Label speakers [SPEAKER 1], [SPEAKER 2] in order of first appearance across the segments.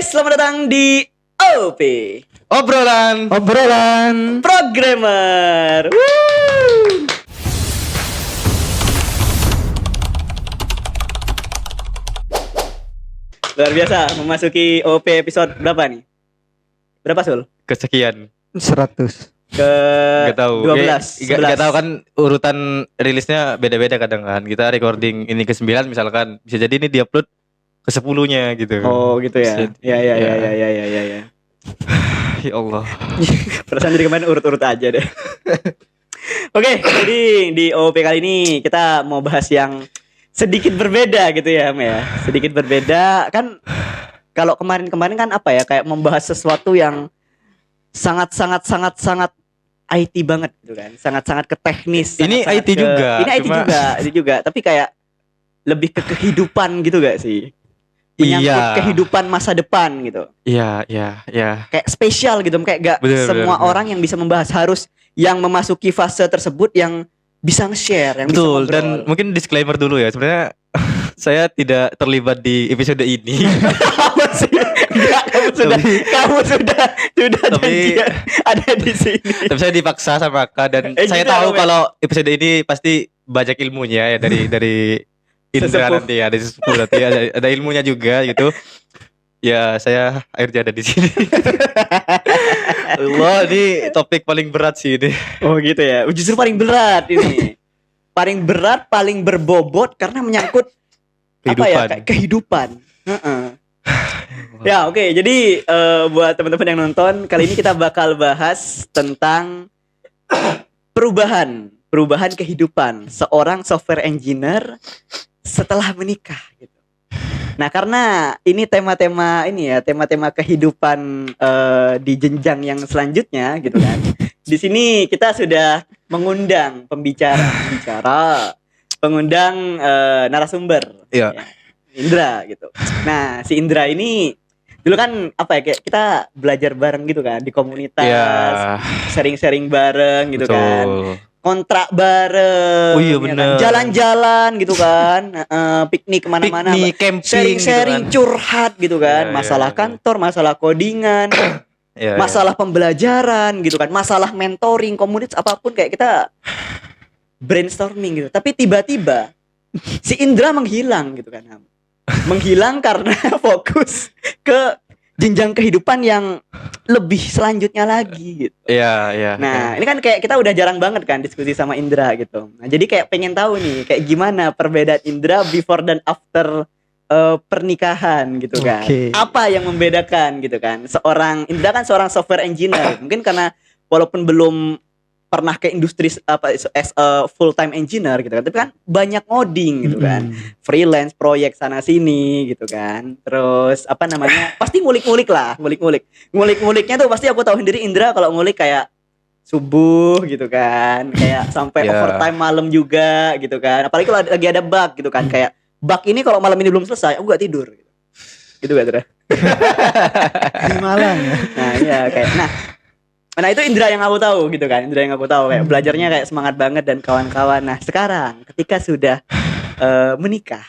[SPEAKER 1] guys, selamat datang di OP
[SPEAKER 2] Obrolan
[SPEAKER 1] Programmer. Woo! Luar biasa, memasuki OP episode berapa nih? Berapa Sul?
[SPEAKER 3] Kesekian
[SPEAKER 2] 100.
[SPEAKER 1] Ke
[SPEAKER 3] Gak tahu
[SPEAKER 1] 12, 11.
[SPEAKER 3] Gak tahu kan urutan rilisnya beda-beda kadang kan. Kita recording ini ke 9 misalkan, bisa jadi ini diupload ke 10-nya gitu.
[SPEAKER 1] Oh gitu ya.
[SPEAKER 3] Bisa-
[SPEAKER 1] Ya.
[SPEAKER 3] Ya Allah.
[SPEAKER 1] Perasaan dari kemarin urut-urut aja deh. Oke, jadi di OP kali ini kita mau bahas yang sedikit berbeda gitu ya, Am ya. Sedikit berbeda kan. Kalau kemarin-kemarin kan apa ya, kayak membahas sesuatu yang sangat IT banget gitu kan. Sangat ke teknis.
[SPEAKER 3] Ini
[SPEAKER 1] sangat-sangat
[SPEAKER 3] IT juga,
[SPEAKER 1] Ini IT
[SPEAKER 3] cuma-
[SPEAKER 1] juga, tapi kayak lebih ke kehidupan gitu gak sih? Menyangkut
[SPEAKER 3] Iya.
[SPEAKER 1] kehidupan masa depan gitu.
[SPEAKER 3] Iya.
[SPEAKER 1] Kayak spesial gitu, kayak gak
[SPEAKER 3] Bener,
[SPEAKER 1] semua
[SPEAKER 3] bener.
[SPEAKER 1] orang yang bisa membahas, harus yang memasuki fase tersebut yang bisa nge-share, yang
[SPEAKER 3] Betul,
[SPEAKER 1] bisa
[SPEAKER 3] dan
[SPEAKER 1] ngobrol.
[SPEAKER 3] mungkin disclaimer dulu ya. Sebenarnya saya tidak terlibat di episode ini.
[SPEAKER 1] Apa sih? Enggak, kamu sudah
[SPEAKER 3] Tapi-
[SPEAKER 1] janjian ada di sini.
[SPEAKER 3] Tapi saya dipaksa sama Kak dan saya
[SPEAKER 1] Gitu,
[SPEAKER 3] tahu
[SPEAKER 1] Om, ya?
[SPEAKER 3] kalau episode ini pasti banyak ilmunya ya dari Indra
[SPEAKER 1] Sesepuh.
[SPEAKER 3] nanti ya, dari sesepuh nanti ada ilmunya juga gitu. Ya saya akhirnya ada di sini. Wah, ini topik paling berat sih ini.
[SPEAKER 1] Oh gitu ya. Justru paling berat ini. Paling berat, paling berbobot karena menyangkut apa ya?
[SPEAKER 3] Kehidupan.
[SPEAKER 1] Kayak kehidupan. Heeh. Ya oke, jadi buat teman-teman yang nonton, kali ini kita bakal bahas tentang perubahan kehidupan seorang software engineer setelah menikah gitu. Nah, karena ini tema-tema kehidupan di jenjang yang selanjutnya gitu kan. Di sini kita sudah mengundang pengundang narasumber.
[SPEAKER 3] Iya.
[SPEAKER 1] Ya, Indra gitu. Nah, si Indra ini dulu kan apa ya, kayak kita belajar bareng gitu kan di komunitas,
[SPEAKER 3] Ya,
[SPEAKER 1] sharing-sharing bareng gitu kan.
[SPEAKER 3] betul.
[SPEAKER 1] Kontrak bareng.
[SPEAKER 3] Oh iya,
[SPEAKER 1] ya kan?
[SPEAKER 3] bener.
[SPEAKER 1] Jalan-jalan gitu kan. Piknik kemana-mana.
[SPEAKER 3] Piknik, camping
[SPEAKER 1] Sharing-sharing,
[SPEAKER 3] gitu
[SPEAKER 1] curhat gitu kan.
[SPEAKER 3] Iya,
[SPEAKER 1] Masalah
[SPEAKER 3] iya.
[SPEAKER 1] kantor, masalah codingan,
[SPEAKER 3] kan. Ya,
[SPEAKER 1] masalah pembelajaran gitu kan. Masalah mentoring, komunitas apapun, kayak kita brainstorming gitu. Tapi tiba-tiba si Indra menghilang gitu kan. Menghilang karena fokus ke jenjang kehidupan yang lebih selanjutnya lagi gitu.
[SPEAKER 3] Iya.
[SPEAKER 1] Nah, ini kan kayak kita udah jarang banget kan diskusi sama Indra gitu. Nah, jadi kayak pengen tahu nih kayak gimana perbedaan Indra before dan after pernikahan gitu kan.
[SPEAKER 2] Oke.
[SPEAKER 1] Apa yang membedakan gitu kan? Indra kan seorang software engineer. Mungkin karena walaupun belum pernah ke industri as a full time engineer gitu kan, tapi kan banyak ngoding gitu kan. Freelance, proyek sana sini gitu kan. Terus apa namanya? Pasti ngulik-ngulik lah, ngulik-ngulik. Ngulik-nguliknya tuh pasti aku tahu sendiri Indra kalau ngulik kayak subuh gitu kan. Kayak sampai
[SPEAKER 3] Ya.
[SPEAKER 1] overtime malam juga gitu kan. Apalagi kalau lagi ada bug gitu kan. Kayak bug ini kalau malam ini belum selesai, aku gak tidur gitu. Gitu gak Indra?
[SPEAKER 2] Di Malang ya.
[SPEAKER 1] Nah, iya kayak nah itu Indra yang aku tahu gitu kan. Indra yang aku tahu kayak belajarnya kayak semangat banget dan kawan-kawan. Nah, sekarang ketika sudah menikah,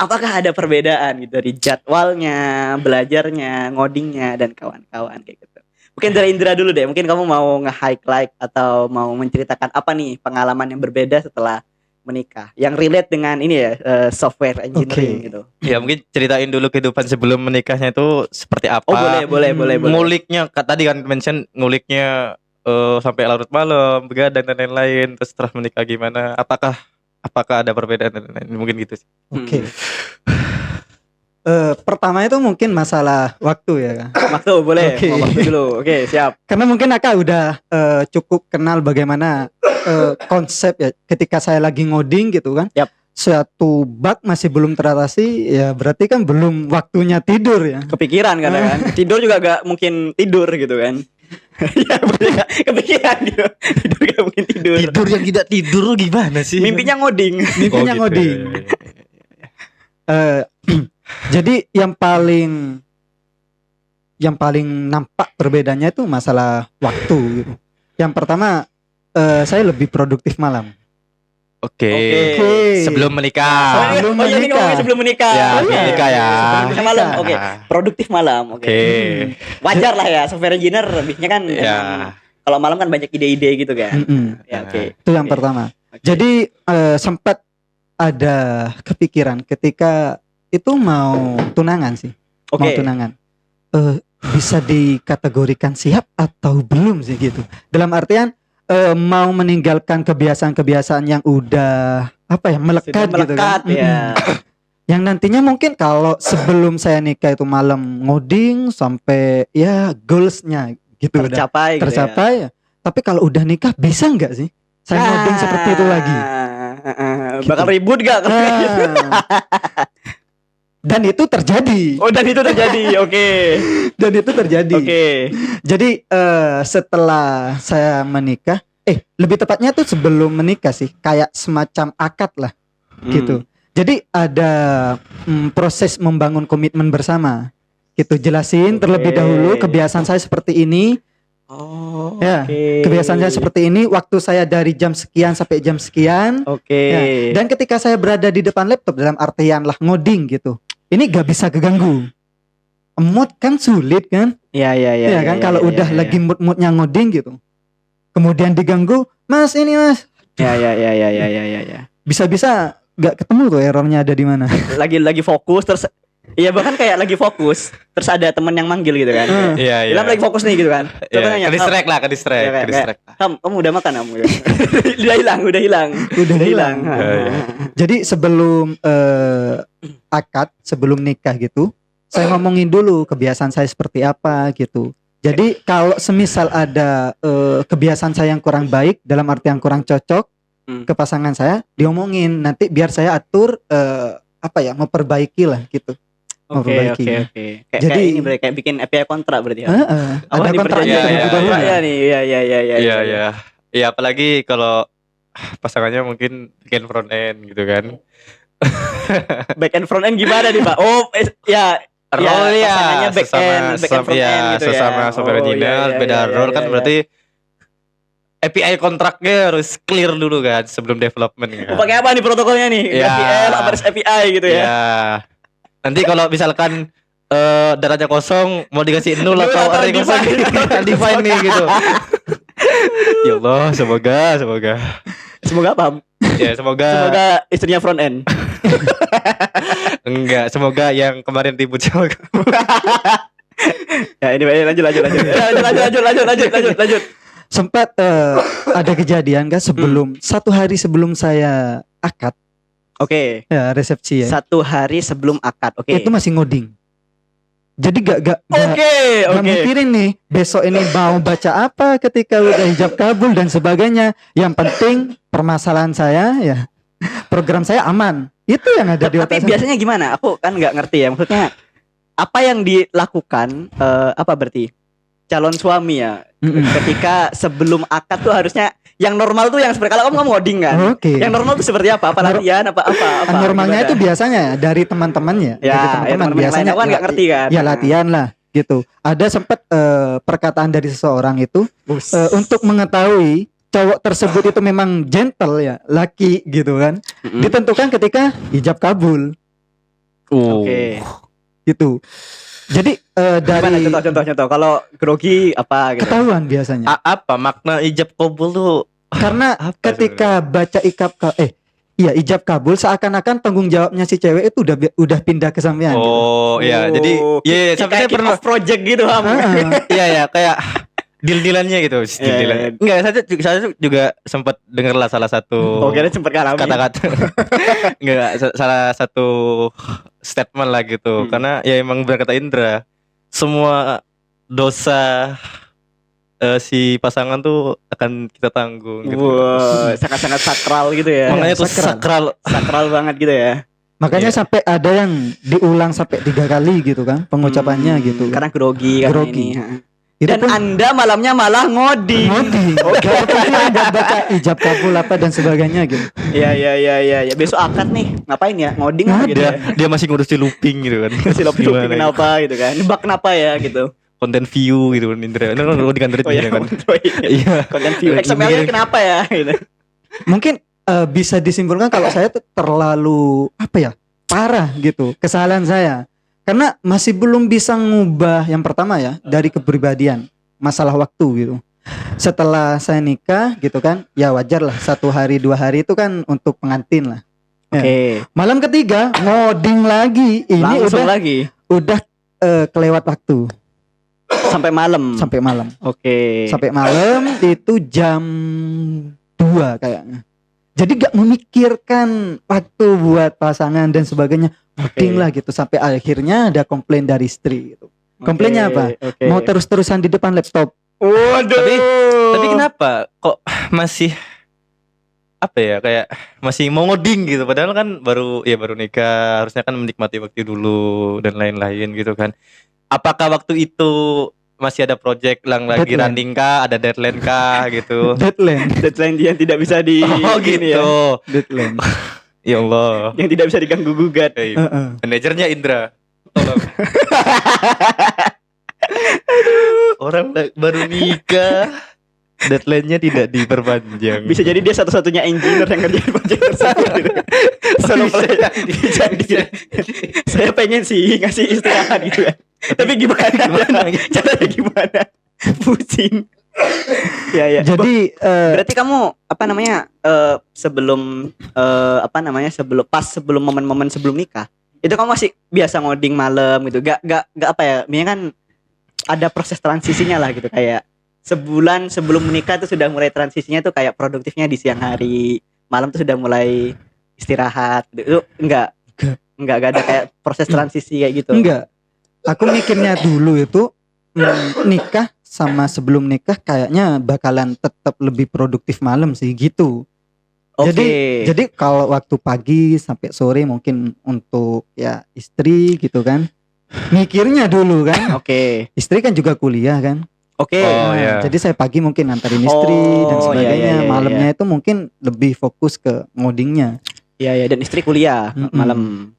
[SPEAKER 1] apakah ada perbedaan gitu dari jadwalnya, belajarnya, ngodingnya dan kawan-kawan kayak gitu. Mungkin dari Indra dulu deh. Mungkin kamu mau nge-highlight atau mau menceritakan apa nih pengalaman yang berbeda setelah menikah yang relate dengan ini ya, software engineering
[SPEAKER 2] Oke.
[SPEAKER 1] gitu.
[SPEAKER 3] Ya mungkin ceritain dulu kehidupan sebelum menikahnya itu seperti apa.
[SPEAKER 1] Oh, boleh.
[SPEAKER 3] Nguliknya tadi kan mention nguliknya sampai larut malam, begadang dan lain-lain. Terus setelah menikah gimana? Apakah ada perbedaan dan lain-lain? Mungkin gitu sih.
[SPEAKER 2] Oke. Pertama itu mungkin masalah waktu ya.
[SPEAKER 1] Waktu boleh.
[SPEAKER 2] Oke.
[SPEAKER 1] Mau waktu dulu. Oke, siap.
[SPEAKER 2] Karena mungkin Aka udah cukup kenal bagaimana konsep ya ketika saya lagi ngoding gitu kan.
[SPEAKER 1] Yap.
[SPEAKER 2] Suatu bug masih belum teratasi ya berarti kan belum waktunya tidur ya.
[SPEAKER 1] Kepikiran kadang kan. Tidur juga gak mungkin tidur gitu kan. Ya bener gak? Kepikiran gitu. Tidur gak mungkin tidur.
[SPEAKER 3] Tidur yang tidak tidur gimana sih?
[SPEAKER 1] Mimpinya ngoding.
[SPEAKER 2] Mimpinya
[SPEAKER 3] gitu.
[SPEAKER 2] ngoding. Jadi yang paling nampak perbedaannya itu masalah waktu gitu. Yang pertama saya lebih produktif malam.
[SPEAKER 3] Oke.
[SPEAKER 1] Oke.
[SPEAKER 3] Sebelum
[SPEAKER 1] Oh,
[SPEAKER 3] menikah.
[SPEAKER 2] Sebelum
[SPEAKER 1] oh, iya, ini
[SPEAKER 2] menikah.
[SPEAKER 1] ngomongin sebelum menikah.
[SPEAKER 3] Ya,
[SPEAKER 1] Oke.
[SPEAKER 3] sebelum menikah ya.
[SPEAKER 1] Produktif malam. Oke. Produktif malam. Oke.
[SPEAKER 3] Oke.
[SPEAKER 1] Wajar lah ya, software engineer lebihnya kan
[SPEAKER 3] Ya.
[SPEAKER 1] emang kalau malam kan banyak ide-ide gitu kan.
[SPEAKER 2] Mm-mm.
[SPEAKER 1] Ya, oke.
[SPEAKER 2] Itu yang
[SPEAKER 1] Oke.
[SPEAKER 2] pertama.
[SPEAKER 1] Oke.
[SPEAKER 2] Jadi sempat ada kepikiran ketika itu mau tunangan sih. Mau
[SPEAKER 1] Oke.
[SPEAKER 2] tunangan. Bisa dikategorikan siap atau belum sih gitu. Dalam artian mau meninggalkan kebiasaan-kebiasaan yang udah apa ya melekat,
[SPEAKER 1] Sudah
[SPEAKER 2] gitu
[SPEAKER 1] melekat
[SPEAKER 2] kan.
[SPEAKER 1] ya.
[SPEAKER 2] Yang nantinya mungkin kalau sebelum saya nikah itu malam ngoding sampai ya goalsnya gitu udah
[SPEAKER 1] Tercapai gitu ya.
[SPEAKER 2] tercapai ya. Tapi kalau udah nikah bisa nggak sih saya ngoding seperti itu lagi?
[SPEAKER 1] Bakal ribut gak?
[SPEAKER 2] Nah. Dan itu terjadi.
[SPEAKER 1] Oh, dan itu terjadi. Oke.
[SPEAKER 2] Dan itu terjadi.
[SPEAKER 1] Oke.
[SPEAKER 2] Jadi setelah saya menikah, lebih tepatnya tuh sebelum menikah sih, kayak semacam akad lah, gitu. Jadi ada proses membangun komitmen bersama, gitu. Jelasin terlebih
[SPEAKER 1] Oke.
[SPEAKER 2] dahulu kebiasaan saya seperti ini,
[SPEAKER 1] Oh,
[SPEAKER 2] ya.
[SPEAKER 1] oke.
[SPEAKER 2] Kebiasaan saya seperti ini, waktu saya dari jam sekian sampai jam sekian.
[SPEAKER 1] Oke.
[SPEAKER 2] Ya. Dan ketika saya berada di depan laptop dalam artian lah ngoding gitu, ini gak bisa keganggu. Mood kan sulit kan?
[SPEAKER 1] Ya, ya, ya.
[SPEAKER 2] Ya kan kalau udah lagi mood-moodnya ngoding gitu. Kemudian diganggu, "Mas, ini Mas."
[SPEAKER 1] Ya, ya, ya, ya, ya, ya, ya, ya.
[SPEAKER 2] Bisa-bisa nggak ketemu tuh errornya ada di mana.
[SPEAKER 1] Lagi fokus terus iya bahkan kayak lagi fokus terus ada teman yang manggil gitu kan.
[SPEAKER 3] Iya, iya.
[SPEAKER 1] Ilham lagi fokus nih gitu kan. Coba
[SPEAKER 3] Iya,
[SPEAKER 1] nanya,
[SPEAKER 3] ke distract lah, ke
[SPEAKER 1] Ham,
[SPEAKER 3] distract,
[SPEAKER 1] ya,
[SPEAKER 3] ke distract.
[SPEAKER 1] kamu udah makan kamu? Udah hilang, udah hilang.
[SPEAKER 2] Udah hilang.
[SPEAKER 3] Iya.
[SPEAKER 2] Jadi sebelum akad, sebelum nikah gitu, saya ngomongin dulu kebiasaan saya seperti apa gitu. Jadi kalau semisal ada kebiasaan saya yang kurang baik, dalam arti yang kurang cocok ke pasangan saya, diomongin nanti biar saya atur memperbaiki lah gitu.
[SPEAKER 1] Oke.
[SPEAKER 2] Memperbaikinya.
[SPEAKER 1] Kayak
[SPEAKER 2] Jadi-
[SPEAKER 1] kayak ini berarti kayak bikin API kontrak berarti ya.
[SPEAKER 2] Ada
[SPEAKER 1] ini
[SPEAKER 2] kontraknya
[SPEAKER 1] perjanjian
[SPEAKER 3] terlebih
[SPEAKER 2] dahulu.
[SPEAKER 1] kontraknya nih. Iya, iya, iya, iya.
[SPEAKER 3] Iya, iya. Iya, apalagi kalau pasangannya mungkin bikin front end gitu kan.
[SPEAKER 1] Back end front end gimana nih, Pak? Oh, ya.
[SPEAKER 3] Role ya,
[SPEAKER 1] pasangannya back end front end
[SPEAKER 3] ya,
[SPEAKER 1] gitu ya.
[SPEAKER 3] sesama software
[SPEAKER 1] Oh,
[SPEAKER 3] engineer,
[SPEAKER 1] iya,
[SPEAKER 3] beda
[SPEAKER 1] iya,
[SPEAKER 3] role
[SPEAKER 1] iya,
[SPEAKER 3] kan
[SPEAKER 1] iya.
[SPEAKER 3] berarti API kontraknya harus clear dulu kan sebelum development kan.
[SPEAKER 1] Mau pakai apa nih protokolnya nih?
[SPEAKER 3] Ya.
[SPEAKER 1] GPL, Apache API gitu ya.
[SPEAKER 3] Iya. Nanti kalau misalkan datanya kosong mau dikasih nol
[SPEAKER 1] Nol
[SPEAKER 3] atau
[SPEAKER 1] atau
[SPEAKER 3] array kosong
[SPEAKER 1] define.
[SPEAKER 3] define nih gitu. Ya Allah, semoga
[SPEAKER 1] Semoga paham.
[SPEAKER 3] ya semoga
[SPEAKER 1] Istrinya front end.
[SPEAKER 3] enggak, semoga yang kemarin ribut sama kamu.
[SPEAKER 1] Ya ini lanjut. Lanjut.
[SPEAKER 2] Sempat ada kejadian kan sebelum satu hari sebelum saya akad
[SPEAKER 1] Oke.
[SPEAKER 2] ya resepsi ya.
[SPEAKER 1] 1 hari sebelum akad. Oke.
[SPEAKER 2] Itu masih ngoding. Jadi gak
[SPEAKER 1] Oke.
[SPEAKER 2] mikirin nih besok ini mau baca apa ketika udah hijab kabul dan sebagainya. Yang penting permasalahan saya ya program saya aman. Itu yang ada di
[SPEAKER 1] Tapi
[SPEAKER 2] otak saya.
[SPEAKER 1] biasanya gimana? Aku kan nggak ngerti ya. Maksudnya apa yang dilakukan apa berarti calon suami ya
[SPEAKER 2] Mm-mm.
[SPEAKER 1] ketika sebelum akad tuh harusnya yang normal tuh yang seperti kalau kamu ngoding kan.
[SPEAKER 2] Oke.
[SPEAKER 1] Yang normal tuh seperti apa? Apa latihan apa?
[SPEAKER 2] Normalnya
[SPEAKER 1] Gimana?
[SPEAKER 2] itu biasanya dari teman-temannya.
[SPEAKER 1] ya,
[SPEAKER 2] Dari
[SPEAKER 1] teman-teman yang lain
[SPEAKER 2] biasanya
[SPEAKER 1] aku kan nggak ngerti kan.
[SPEAKER 2] ya latihan lah gitu. Ada sempat perkataan dari seseorang itu untuk mengetahui cowok tersebut itu memang gentle ya, laki gitu kan.
[SPEAKER 1] Mm-mm.
[SPEAKER 2] Ditentukan ketika hijab kabul
[SPEAKER 1] Oke.
[SPEAKER 2] gitu. Jadi
[SPEAKER 1] Gimana
[SPEAKER 2] dari
[SPEAKER 1] contoh kalau grogi apa gitu.
[SPEAKER 2] ketahuan biasanya.
[SPEAKER 3] Apa makna ijab kabul tuh?
[SPEAKER 2] Karena
[SPEAKER 3] Apa
[SPEAKER 2] ketika baca ijab kabul seakan-akan tanggung jawabnya si cewek itu udah pindah ke sampean. gitu.
[SPEAKER 3] Oh iya, jadi iya sampai saya
[SPEAKER 1] kayak
[SPEAKER 3] pernah
[SPEAKER 1] project gitu Ham.
[SPEAKER 3] iya ya kayak deal-dealannya gitu,
[SPEAKER 1] Iya,
[SPEAKER 3] deal-dealannya.
[SPEAKER 1] iya.
[SPEAKER 3] Enggak, saya juga sempat dengar lah salah satu
[SPEAKER 1] Oh, kira sempat ngalamin.
[SPEAKER 3] kata-kata enggak salah satu statement lah gitu. Karena ya emang berkata Indra, semua dosa si pasangan tuh akan kita tanggung gitu.
[SPEAKER 1] Wow, sangat-sangat sakral gitu ya.
[SPEAKER 3] Makanya tuh
[SPEAKER 2] sakral.
[SPEAKER 3] sakral.
[SPEAKER 1] banget gitu ya.
[SPEAKER 2] Makanya
[SPEAKER 3] Iya.
[SPEAKER 2] sampai ada yang diulang sampai 3 kali gitu kan pengucapannya gitu.
[SPEAKER 1] Karena grogi kan
[SPEAKER 2] Grogi.
[SPEAKER 1] ini.
[SPEAKER 2] Itu
[SPEAKER 1] Dan
[SPEAKER 2] pun
[SPEAKER 1] Anda malamnya malah ngoding.
[SPEAKER 2] ngoding. Gak kepikiran buat baca ijab kabul apa dan sebagainya gitu.
[SPEAKER 1] Iya. Besok akad nih. Ngapain ya? Ngoding apa gitu ya?
[SPEAKER 3] Dia masih ngurusin looping gitu kan.
[SPEAKER 1] Si Lopi
[SPEAKER 3] Gimana gitu.
[SPEAKER 1] kenapa gitu kan? Nebak kenapa ya gitu.
[SPEAKER 3] Konten view gitu kan Indra. Ini kan di Android
[SPEAKER 1] Oh iya,
[SPEAKER 3] kan.
[SPEAKER 1] Android.
[SPEAKER 3] Iya.
[SPEAKER 1] Konten view XML-nya kenapa ya gitu.
[SPEAKER 2] Mungkin bisa disimpulkan kalau saya tuh terlalu apa ya, parah gitu kesalahan saya, karena masih belum bisa ngubah yang pertama ya dari kepribadian, masalah waktu gitu. Setelah saya nikah gitu kan, ya wajar lah 1 hari 2 hari itu kan untuk pengantin lah.
[SPEAKER 1] Oke.
[SPEAKER 2] Malam ketiga ngoding lagi, ini
[SPEAKER 1] Langsung
[SPEAKER 2] udah
[SPEAKER 1] lagi
[SPEAKER 2] udah kelewat waktu
[SPEAKER 1] sampai malam.
[SPEAKER 2] sampai malam.
[SPEAKER 1] Oke.
[SPEAKER 2] Sampai malam itu jam 2 kayaknya. Jadi gak memikirkan waktu buat pasangan dan sebagainya. Ngoding lah gitu sampai akhirnya ada komplain dari istri gitu. Komplainnya apa?
[SPEAKER 1] Oke.
[SPEAKER 2] Mau terus-terusan di depan laptop.
[SPEAKER 1] Waduh.
[SPEAKER 3] Tapi kenapa kok masih apa ya, kayak masih mau ngoding gitu, padahal kan baru nikah, harusnya kan menikmati waktu dulu dan lain-lain gitu kan. Apakah waktu itu masih ada project yang lagi
[SPEAKER 2] Deadline.
[SPEAKER 3] running kah, ada deadline kah gitu?
[SPEAKER 1] Deadline yang tidak bisa di
[SPEAKER 3] Oh
[SPEAKER 1] gini ya.
[SPEAKER 3] gitu.
[SPEAKER 2] Deadline.
[SPEAKER 3] Ya Allah.
[SPEAKER 1] Yang tidak bisa diganggu gugat.
[SPEAKER 3] Hey,
[SPEAKER 2] Heeh.
[SPEAKER 3] manajernya Indra, tolong. Orang baru nikah, deadline-nya tidak diperpanjang.
[SPEAKER 1] Bisa jadi dia satu-satunya engineer yang ngerjain project tersebut gitu. Tolong bisa jadi. Saya pengen sih ngasih istirahat gitu kan. Tapi gimana? Caranya gimana? Pusing. Ya.
[SPEAKER 2] Jadi
[SPEAKER 1] Berarti kamu apa namanya sebelum sebelum momen-momen sebelum nikah itu kamu masih biasa ngoding malam gitu, gak apa ya, misalnya kan ada proses transisinya lah gitu, kayak sebulan sebelum menikah tuh sudah mulai transisinya tuh kayak produktifnya di siang hari, malam tuh sudah mulai istirahat gitu. Itu enggak ada kayak proses transisi kayak gitu.
[SPEAKER 2] enggak. Aku mikirnya dulu itu nikah sama sebelum nikah kayaknya bakalan tetap lebih produktif malam sih gitu.
[SPEAKER 1] Oke.
[SPEAKER 2] Jadi kalau waktu pagi sampai sore mungkin untuk ya istri gitu kan. Mikirnya dulu kan.
[SPEAKER 1] Oke.
[SPEAKER 2] Istri kan juga kuliah kan.
[SPEAKER 1] Oke.
[SPEAKER 3] Oh,
[SPEAKER 2] Nah,
[SPEAKER 3] iya.
[SPEAKER 2] Jadi saya pagi mungkin antarin istri dan
[SPEAKER 1] Oh,
[SPEAKER 2] sebagainya.
[SPEAKER 1] iya.
[SPEAKER 2] Malamnya itu mungkin lebih fokus ke ngodingnya.
[SPEAKER 1] Iya, dan istri kuliah
[SPEAKER 2] Mm-mm.
[SPEAKER 1] malam.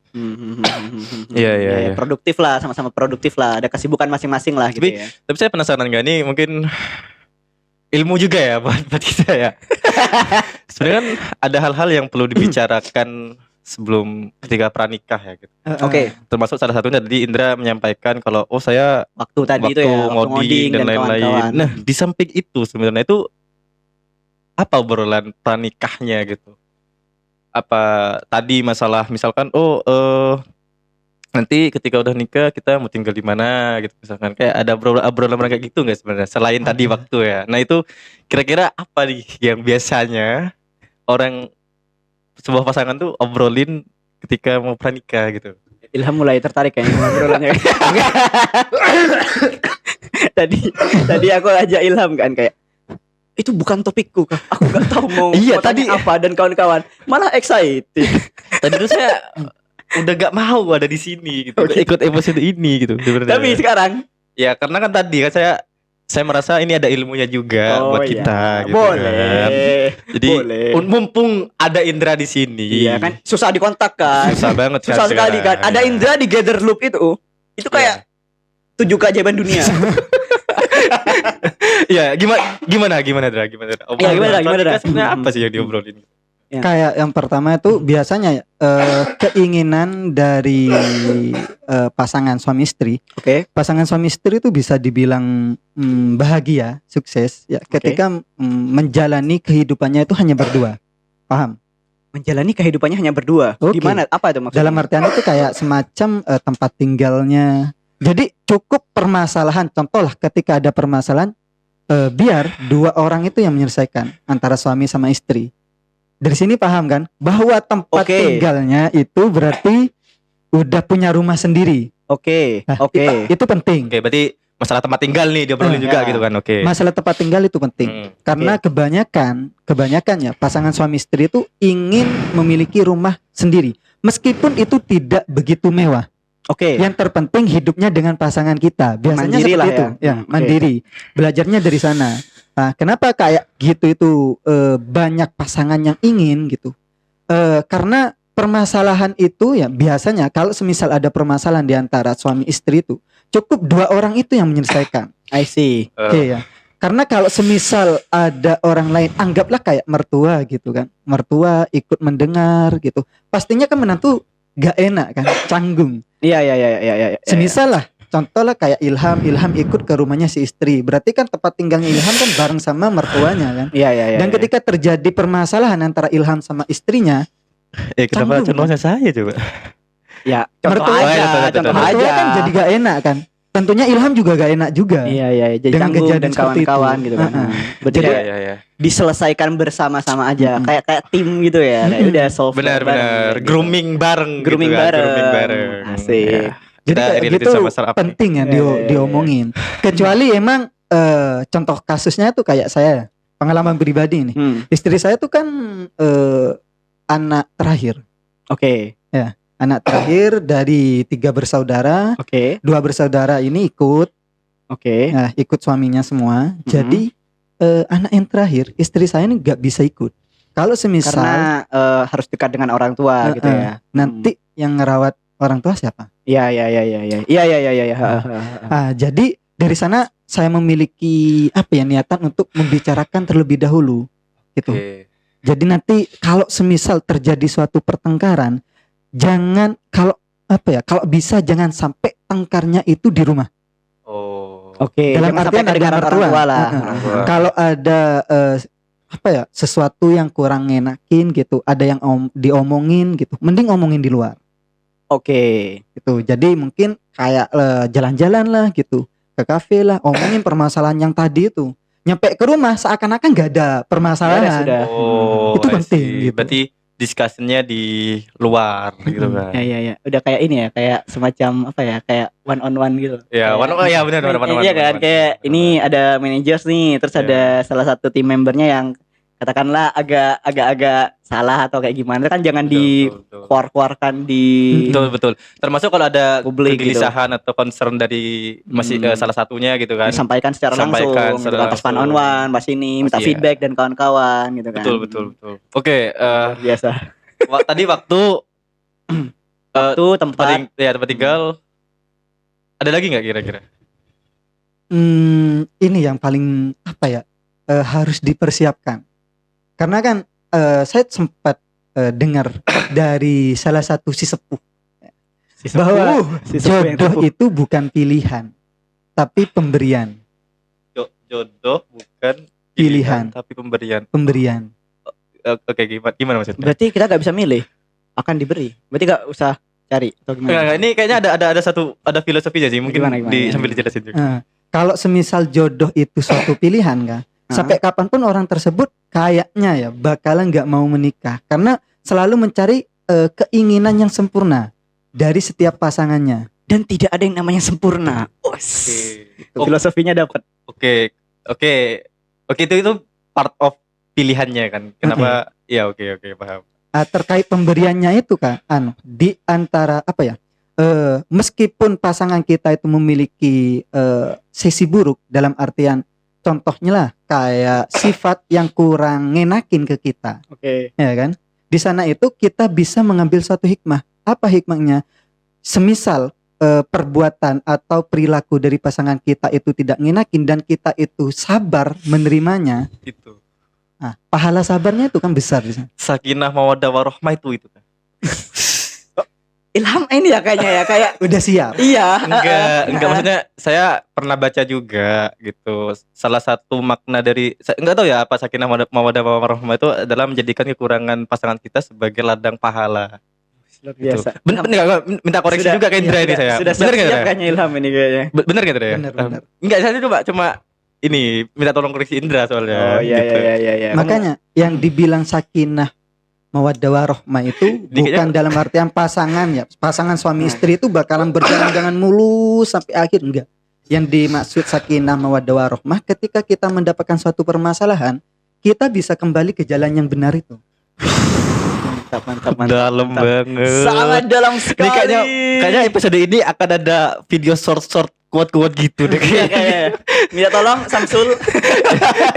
[SPEAKER 3] Iya.
[SPEAKER 1] Produktif lah, sama-sama produktif lah. Ada kesibukan masing-masing lah gitu
[SPEAKER 3] Tapi-
[SPEAKER 1] ya.
[SPEAKER 3] Tapi saya penasaran gak nih, mungkin ilmu juga ya buat kita ya. Sebenarnya kan ada hal-hal yang perlu dibicarakan sebelum ketika pranikah ya gitu.
[SPEAKER 1] Oke,
[SPEAKER 3] Termasuk salah satunya tadi Indra menyampaikan kalau saya
[SPEAKER 1] waktu tadi
[SPEAKER 3] waktu
[SPEAKER 1] itu ya, waktu
[SPEAKER 3] ngoding dan lain-lain.
[SPEAKER 1] kawan-kawan.
[SPEAKER 3] Nah, di samping itu sebenarnya itu apa obrolan pranikahnya gitu? Apa tadi masalah misalkan nanti ketika udah nikah kita mau tinggal di mana gitu, misalkan kayak ada obrolan kayak gitu nggak sebenarnya selain tadi waktu ya. Nah itu kira-kira apa nih yang biasanya orang sebuah pasangan tuh obrolin ketika mau pranikah gitu?
[SPEAKER 1] Ilham mulai tertarik kayaknya ngobrolannya. tadi aku ajak Ilham kan kayak itu bukan topikku Kak. Aku nggak tahu mau
[SPEAKER 3] Iya,
[SPEAKER 1] mau tanya
[SPEAKER 3] tadi-
[SPEAKER 1] apa, dan kawan-kawan malah excited.
[SPEAKER 3] Tadi tuh saya udah gak mau ada di sini gitu,
[SPEAKER 1] Oke.
[SPEAKER 3] ikut episode ini gitu sebenarnya.
[SPEAKER 1] Tapi sekarang
[SPEAKER 3] Ya karena kan tadi kan saya merasa ini ada ilmunya juga buat
[SPEAKER 1] iya,
[SPEAKER 3] kita gitu
[SPEAKER 1] boleh.
[SPEAKER 3] kan. Jadi
[SPEAKER 1] Boleh.
[SPEAKER 3] mumpung ada Indra di sini.
[SPEAKER 1] Iya kan susah dikontak kan.
[SPEAKER 3] Susah banget
[SPEAKER 1] Susah sekali kan. Ada Indra di Gather Loop itu kayak 7 keajaiban dunia.
[SPEAKER 3] Iya, gimana Dra? Gimana Dra?
[SPEAKER 1] Iya, gimana, Dra?
[SPEAKER 3] Sebenarnya apa sih yang diobrolin?
[SPEAKER 1] Ya.
[SPEAKER 2] Kayak yang pertama itu biasanya keinginan dari pasangan suami istri.
[SPEAKER 1] Oke.
[SPEAKER 2] Pasangan suami istri itu bisa dibilang bahagia, sukses ya ketika menjalani kehidupannya itu hanya berdua. Paham?
[SPEAKER 1] Menjalani kehidupannya hanya berdua.
[SPEAKER 2] Oke.
[SPEAKER 1] Gimana? Apa itu maksudnya?
[SPEAKER 2] Dalam artian itu kayak semacam tempat tinggalnya. Jadi cukup permasalahan. Contoh lah ketika ada permasalahan, biar 2 orang itu yang menyelesaikan antara suami sama istri. Dari sini paham kan bahwa tempat
[SPEAKER 1] Oke.
[SPEAKER 2] tinggalnya itu berarti udah punya rumah sendiri.
[SPEAKER 1] Oke.
[SPEAKER 2] Nah,
[SPEAKER 1] Oke.
[SPEAKER 2] itu penting.
[SPEAKER 3] Oke, berarti masalah tempat tinggal nih diobrolin juga
[SPEAKER 1] Ya.
[SPEAKER 3] gitu kan. Oke.
[SPEAKER 2] Masalah tempat tinggal itu penting. Karena kebanyakan ya pasangan suami istri itu ingin memiliki rumah sendiri. Meskipun itu tidak begitu mewah.
[SPEAKER 1] Oke.
[SPEAKER 2] Yang terpenting hidupnya dengan pasangan kita. Biasanya
[SPEAKER 1] Mandiri
[SPEAKER 2] seperti
[SPEAKER 1] lah
[SPEAKER 2] itu.
[SPEAKER 1] ya.
[SPEAKER 2] Ya,
[SPEAKER 1] Oke.
[SPEAKER 2] mandiri. Belajarnya dari sana. Nah, kenapa kayak gitu itu banyak pasangan yang ingin gitu? Karena permasalahan itu ya biasanya kalau semisal ada permasalahan di antara suami istri itu cukup 2 orang itu yang menyelesaikan.
[SPEAKER 1] I see.
[SPEAKER 2] Oke ya. Karena kalau semisal ada orang lain, anggaplah kayak mertua gitu kan, mertua ikut mendengar gitu, pastinya kan menantu gak enak kan, canggung.
[SPEAKER 1] Iya.
[SPEAKER 2] Semisal lah, contoh lah kayak Ilham ikut ke rumahnya si istri, berarti kan tempat tinggalnya Ilham kan bareng sama mertuanya kan.
[SPEAKER 1] Iya.
[SPEAKER 2] Dan ketika terjadi permasalahan antara Ilham sama istrinya,
[SPEAKER 3] Kenapa
[SPEAKER 2] Canggung,
[SPEAKER 3] contohnya saya coba?
[SPEAKER 1] Ya, contoh
[SPEAKER 2] Mertua-
[SPEAKER 1] aja, contoh
[SPEAKER 2] mertua
[SPEAKER 1] aja.
[SPEAKER 2] kan jadi gak enak kan. Tentunya Ilham juga gak enak juga.
[SPEAKER 1] Iya, jadi
[SPEAKER 2] Dengan
[SPEAKER 1] canggung
[SPEAKER 2] kejadian
[SPEAKER 1] dan
[SPEAKER 2] seperti itu.
[SPEAKER 1] kawan-kawan gitu kan.
[SPEAKER 2] Heeh.
[SPEAKER 1] Berarti
[SPEAKER 2] Jadi-
[SPEAKER 1] kayak
[SPEAKER 3] Iya.
[SPEAKER 1] diselesaikan bersama-sama aja, kayak tim gitu ya. Kayak
[SPEAKER 2] Mm-mm.
[SPEAKER 1] udah solve
[SPEAKER 3] Benar.
[SPEAKER 1] bareng gitu.
[SPEAKER 3] Grooming bareng.
[SPEAKER 1] Grooming
[SPEAKER 3] gitu kan,
[SPEAKER 1] bareng.
[SPEAKER 3] Grooming bareng.
[SPEAKER 1] Asik.
[SPEAKER 3] Ya.
[SPEAKER 2] Jadi
[SPEAKER 3] Kita
[SPEAKER 2] kayak
[SPEAKER 3] relate
[SPEAKER 2] gitu
[SPEAKER 3] sama masalah apa nih?
[SPEAKER 2] penting ya
[SPEAKER 1] Iya.
[SPEAKER 2] diomongin. Kecuali emang contoh kasusnya tuh kayak saya, pengalaman pribadi nih. Istri saya tuh kan anak terakhir.
[SPEAKER 1] Oke.
[SPEAKER 2] Anak terakhir dari 3 bersaudara.
[SPEAKER 1] Oke.
[SPEAKER 2] 2 bersaudara ini ikut,
[SPEAKER 1] Oke.
[SPEAKER 2] nah ikut suaminya semua. Jadi anak yang terakhir, istri saya ini nggak bisa ikut. Kalau semisal
[SPEAKER 1] Karena harus dekat dengan orang tua gitu ya.
[SPEAKER 2] nanti yang ngerawat orang tua siapa?
[SPEAKER 1] Iya. Iya.
[SPEAKER 2] Jadi dari sana saya memiliki niatan untuk membicarakan terlebih dahulu, gitu.
[SPEAKER 3] Oke.
[SPEAKER 2] Jadi nanti kalau semisal terjadi suatu pertengkaran, jangan kalau bisa jangan sampai tengkarnya itu di rumah.
[SPEAKER 3] Oh.
[SPEAKER 1] Oke.
[SPEAKER 2] Dalam
[SPEAKER 1] Jangan sampai
[SPEAKER 2] artian ada
[SPEAKER 1] kedengaran orang
[SPEAKER 2] mertua.
[SPEAKER 1] tua lah.
[SPEAKER 2] Heeh.
[SPEAKER 3] Tua.
[SPEAKER 2] Kalau ada sesuatu yang kurang ngenakin gitu, ada yang diomongin gitu, mending omongin di luar.
[SPEAKER 1] Oke.
[SPEAKER 2] Gitu. Jadi mungkin kayak jalan-jalan lah gitu, ke kafe lah, omongin permasalahan yang tadi itu. Nyampe ke rumah seakan-akan gak ada permasalahan.
[SPEAKER 1] Sudah.
[SPEAKER 3] Oh,
[SPEAKER 2] Itu
[SPEAKER 3] I
[SPEAKER 2] penting,
[SPEAKER 3] see.
[SPEAKER 2] gitu.
[SPEAKER 3] Berarti discussionnya di luar gitu kan.
[SPEAKER 1] Iya. Udah kayak ini ya, kayak semacam kayak one on one gitu.
[SPEAKER 3] Ya,
[SPEAKER 1] Kayak-
[SPEAKER 3] benar.
[SPEAKER 1] Iya kan, kayak ini ada managers nih, terus
[SPEAKER 3] Iya.
[SPEAKER 1] ada salah satu tim membernya yang katakanlah agak salah atau kayak gimana kan jangan dikeluarkan di
[SPEAKER 3] Betul. Termasuk kalau ada
[SPEAKER 1] Publik
[SPEAKER 3] kegelisahan atau concern dari salah satunya gitu kan.
[SPEAKER 1] disampaikan secara
[SPEAKER 3] Sampaikan
[SPEAKER 1] langsung,
[SPEAKER 3] secara
[SPEAKER 1] gitu kan, pas one
[SPEAKER 3] langsung.
[SPEAKER 1] on one, pas ini minta
[SPEAKER 3] Iya.
[SPEAKER 1] feedback dan kawan-kawan gitu kan.
[SPEAKER 3] Betul. Oke,
[SPEAKER 1] Luar biasa.
[SPEAKER 3] tadi waktu
[SPEAKER 1] Waktu tempat
[SPEAKER 3] tempat tinggal ada lagi nggak kira-kira?
[SPEAKER 2] Ini yang paling harus dipersiapkan. Karena kan saya sempat dengar dari salah satu si sepuh bahwa jodoh itu bukan pilihan, tapi pemberian.
[SPEAKER 3] Jodoh bukan
[SPEAKER 2] Pilihan.
[SPEAKER 3] tapi pemberian.
[SPEAKER 2] Pemberian.
[SPEAKER 3] Oke, gimana maksudnya?
[SPEAKER 1] berarti kita nggak bisa milih, akan diberi. Berarti nggak usah cari atau gimana?
[SPEAKER 3] Enggak, ini kayaknya ada filosofinya sih, mungkin
[SPEAKER 1] Gimana?
[SPEAKER 3] sambil dijelasin juga.
[SPEAKER 2] Kalau semisal jodoh itu suatu pilihan kan, sampai kapanpun orang tersebut kayaknya ya bakalan nggak mau menikah karena selalu mencari keinginan yang sempurna dari setiap pasangannya.
[SPEAKER 1] Dan tidak ada yang namanya sempurna. Filosofinya dapat.
[SPEAKER 3] Oke, itu part of pilihannya kan. Kenapa? Ya, oke, paham.
[SPEAKER 2] Terkait pemberiannya itu kan, di antara meskipun pasangan kita itu memiliki sisi buruk dalam artian contohnya lah kayak sifat yang kurang ngenakin ke kita,
[SPEAKER 1] Oke.
[SPEAKER 2] ya kan? Di sana itu kita bisa mengambil suatu hikmah. Apa hikmahnya? Semisal perbuatan atau perilaku dari pasangan kita itu tidak ngenakin dan kita itu sabar menerimanya,
[SPEAKER 3] Itu.
[SPEAKER 2] pahala sabarnya itu kan besar di sana.
[SPEAKER 3] Sakinah mawaddah warahmah itu kan.
[SPEAKER 1] Ilham ini ya kayaknya ya kayak
[SPEAKER 2] Udah siap.
[SPEAKER 1] iya.
[SPEAKER 3] Enggak maksudnya saya pernah baca juga gitu. Salah satu makna dari enggak tahu ya apa sakinah mawaddah warahmah itu adalah menjadikan kekurangan pasangan kita sebagai ladang pahala.
[SPEAKER 1] Luar
[SPEAKER 3] Gitu.
[SPEAKER 1] biasa.
[SPEAKER 3] Enggak, minta koreksi juga ke Indra ini saya.
[SPEAKER 1] Sudah
[SPEAKER 3] Bener
[SPEAKER 1] siap
[SPEAKER 3] nggak, Indra?
[SPEAKER 1] kayaknya Ilham ini kayaknya.
[SPEAKER 3] Bener nggak Indra ya?
[SPEAKER 2] Bener.
[SPEAKER 3] Enggak, saya cuma ini minta tolong koreksi Indra soalnya.
[SPEAKER 1] Oh iya
[SPEAKER 3] gitu.
[SPEAKER 1] iya.
[SPEAKER 2] Makanya yang dibilang sakinah mawaddah warahmah itu bukan dalam artian pasangan suami istri itu bakalan berjalan-jalan mulus sampai akhir, enggak. Yang dimaksud sakinah mawaddah warahmah ketika kita mendapatkan suatu permasalahan, kita bisa kembali ke jalan yang benar itu.
[SPEAKER 1] Mantap.
[SPEAKER 3] Dalam banget.
[SPEAKER 1] Sangat dalam sekali.
[SPEAKER 3] Ini kayaknya episode ini akan ada video short quote gitu deh.
[SPEAKER 1] Iya, kayak minta tolong Samsul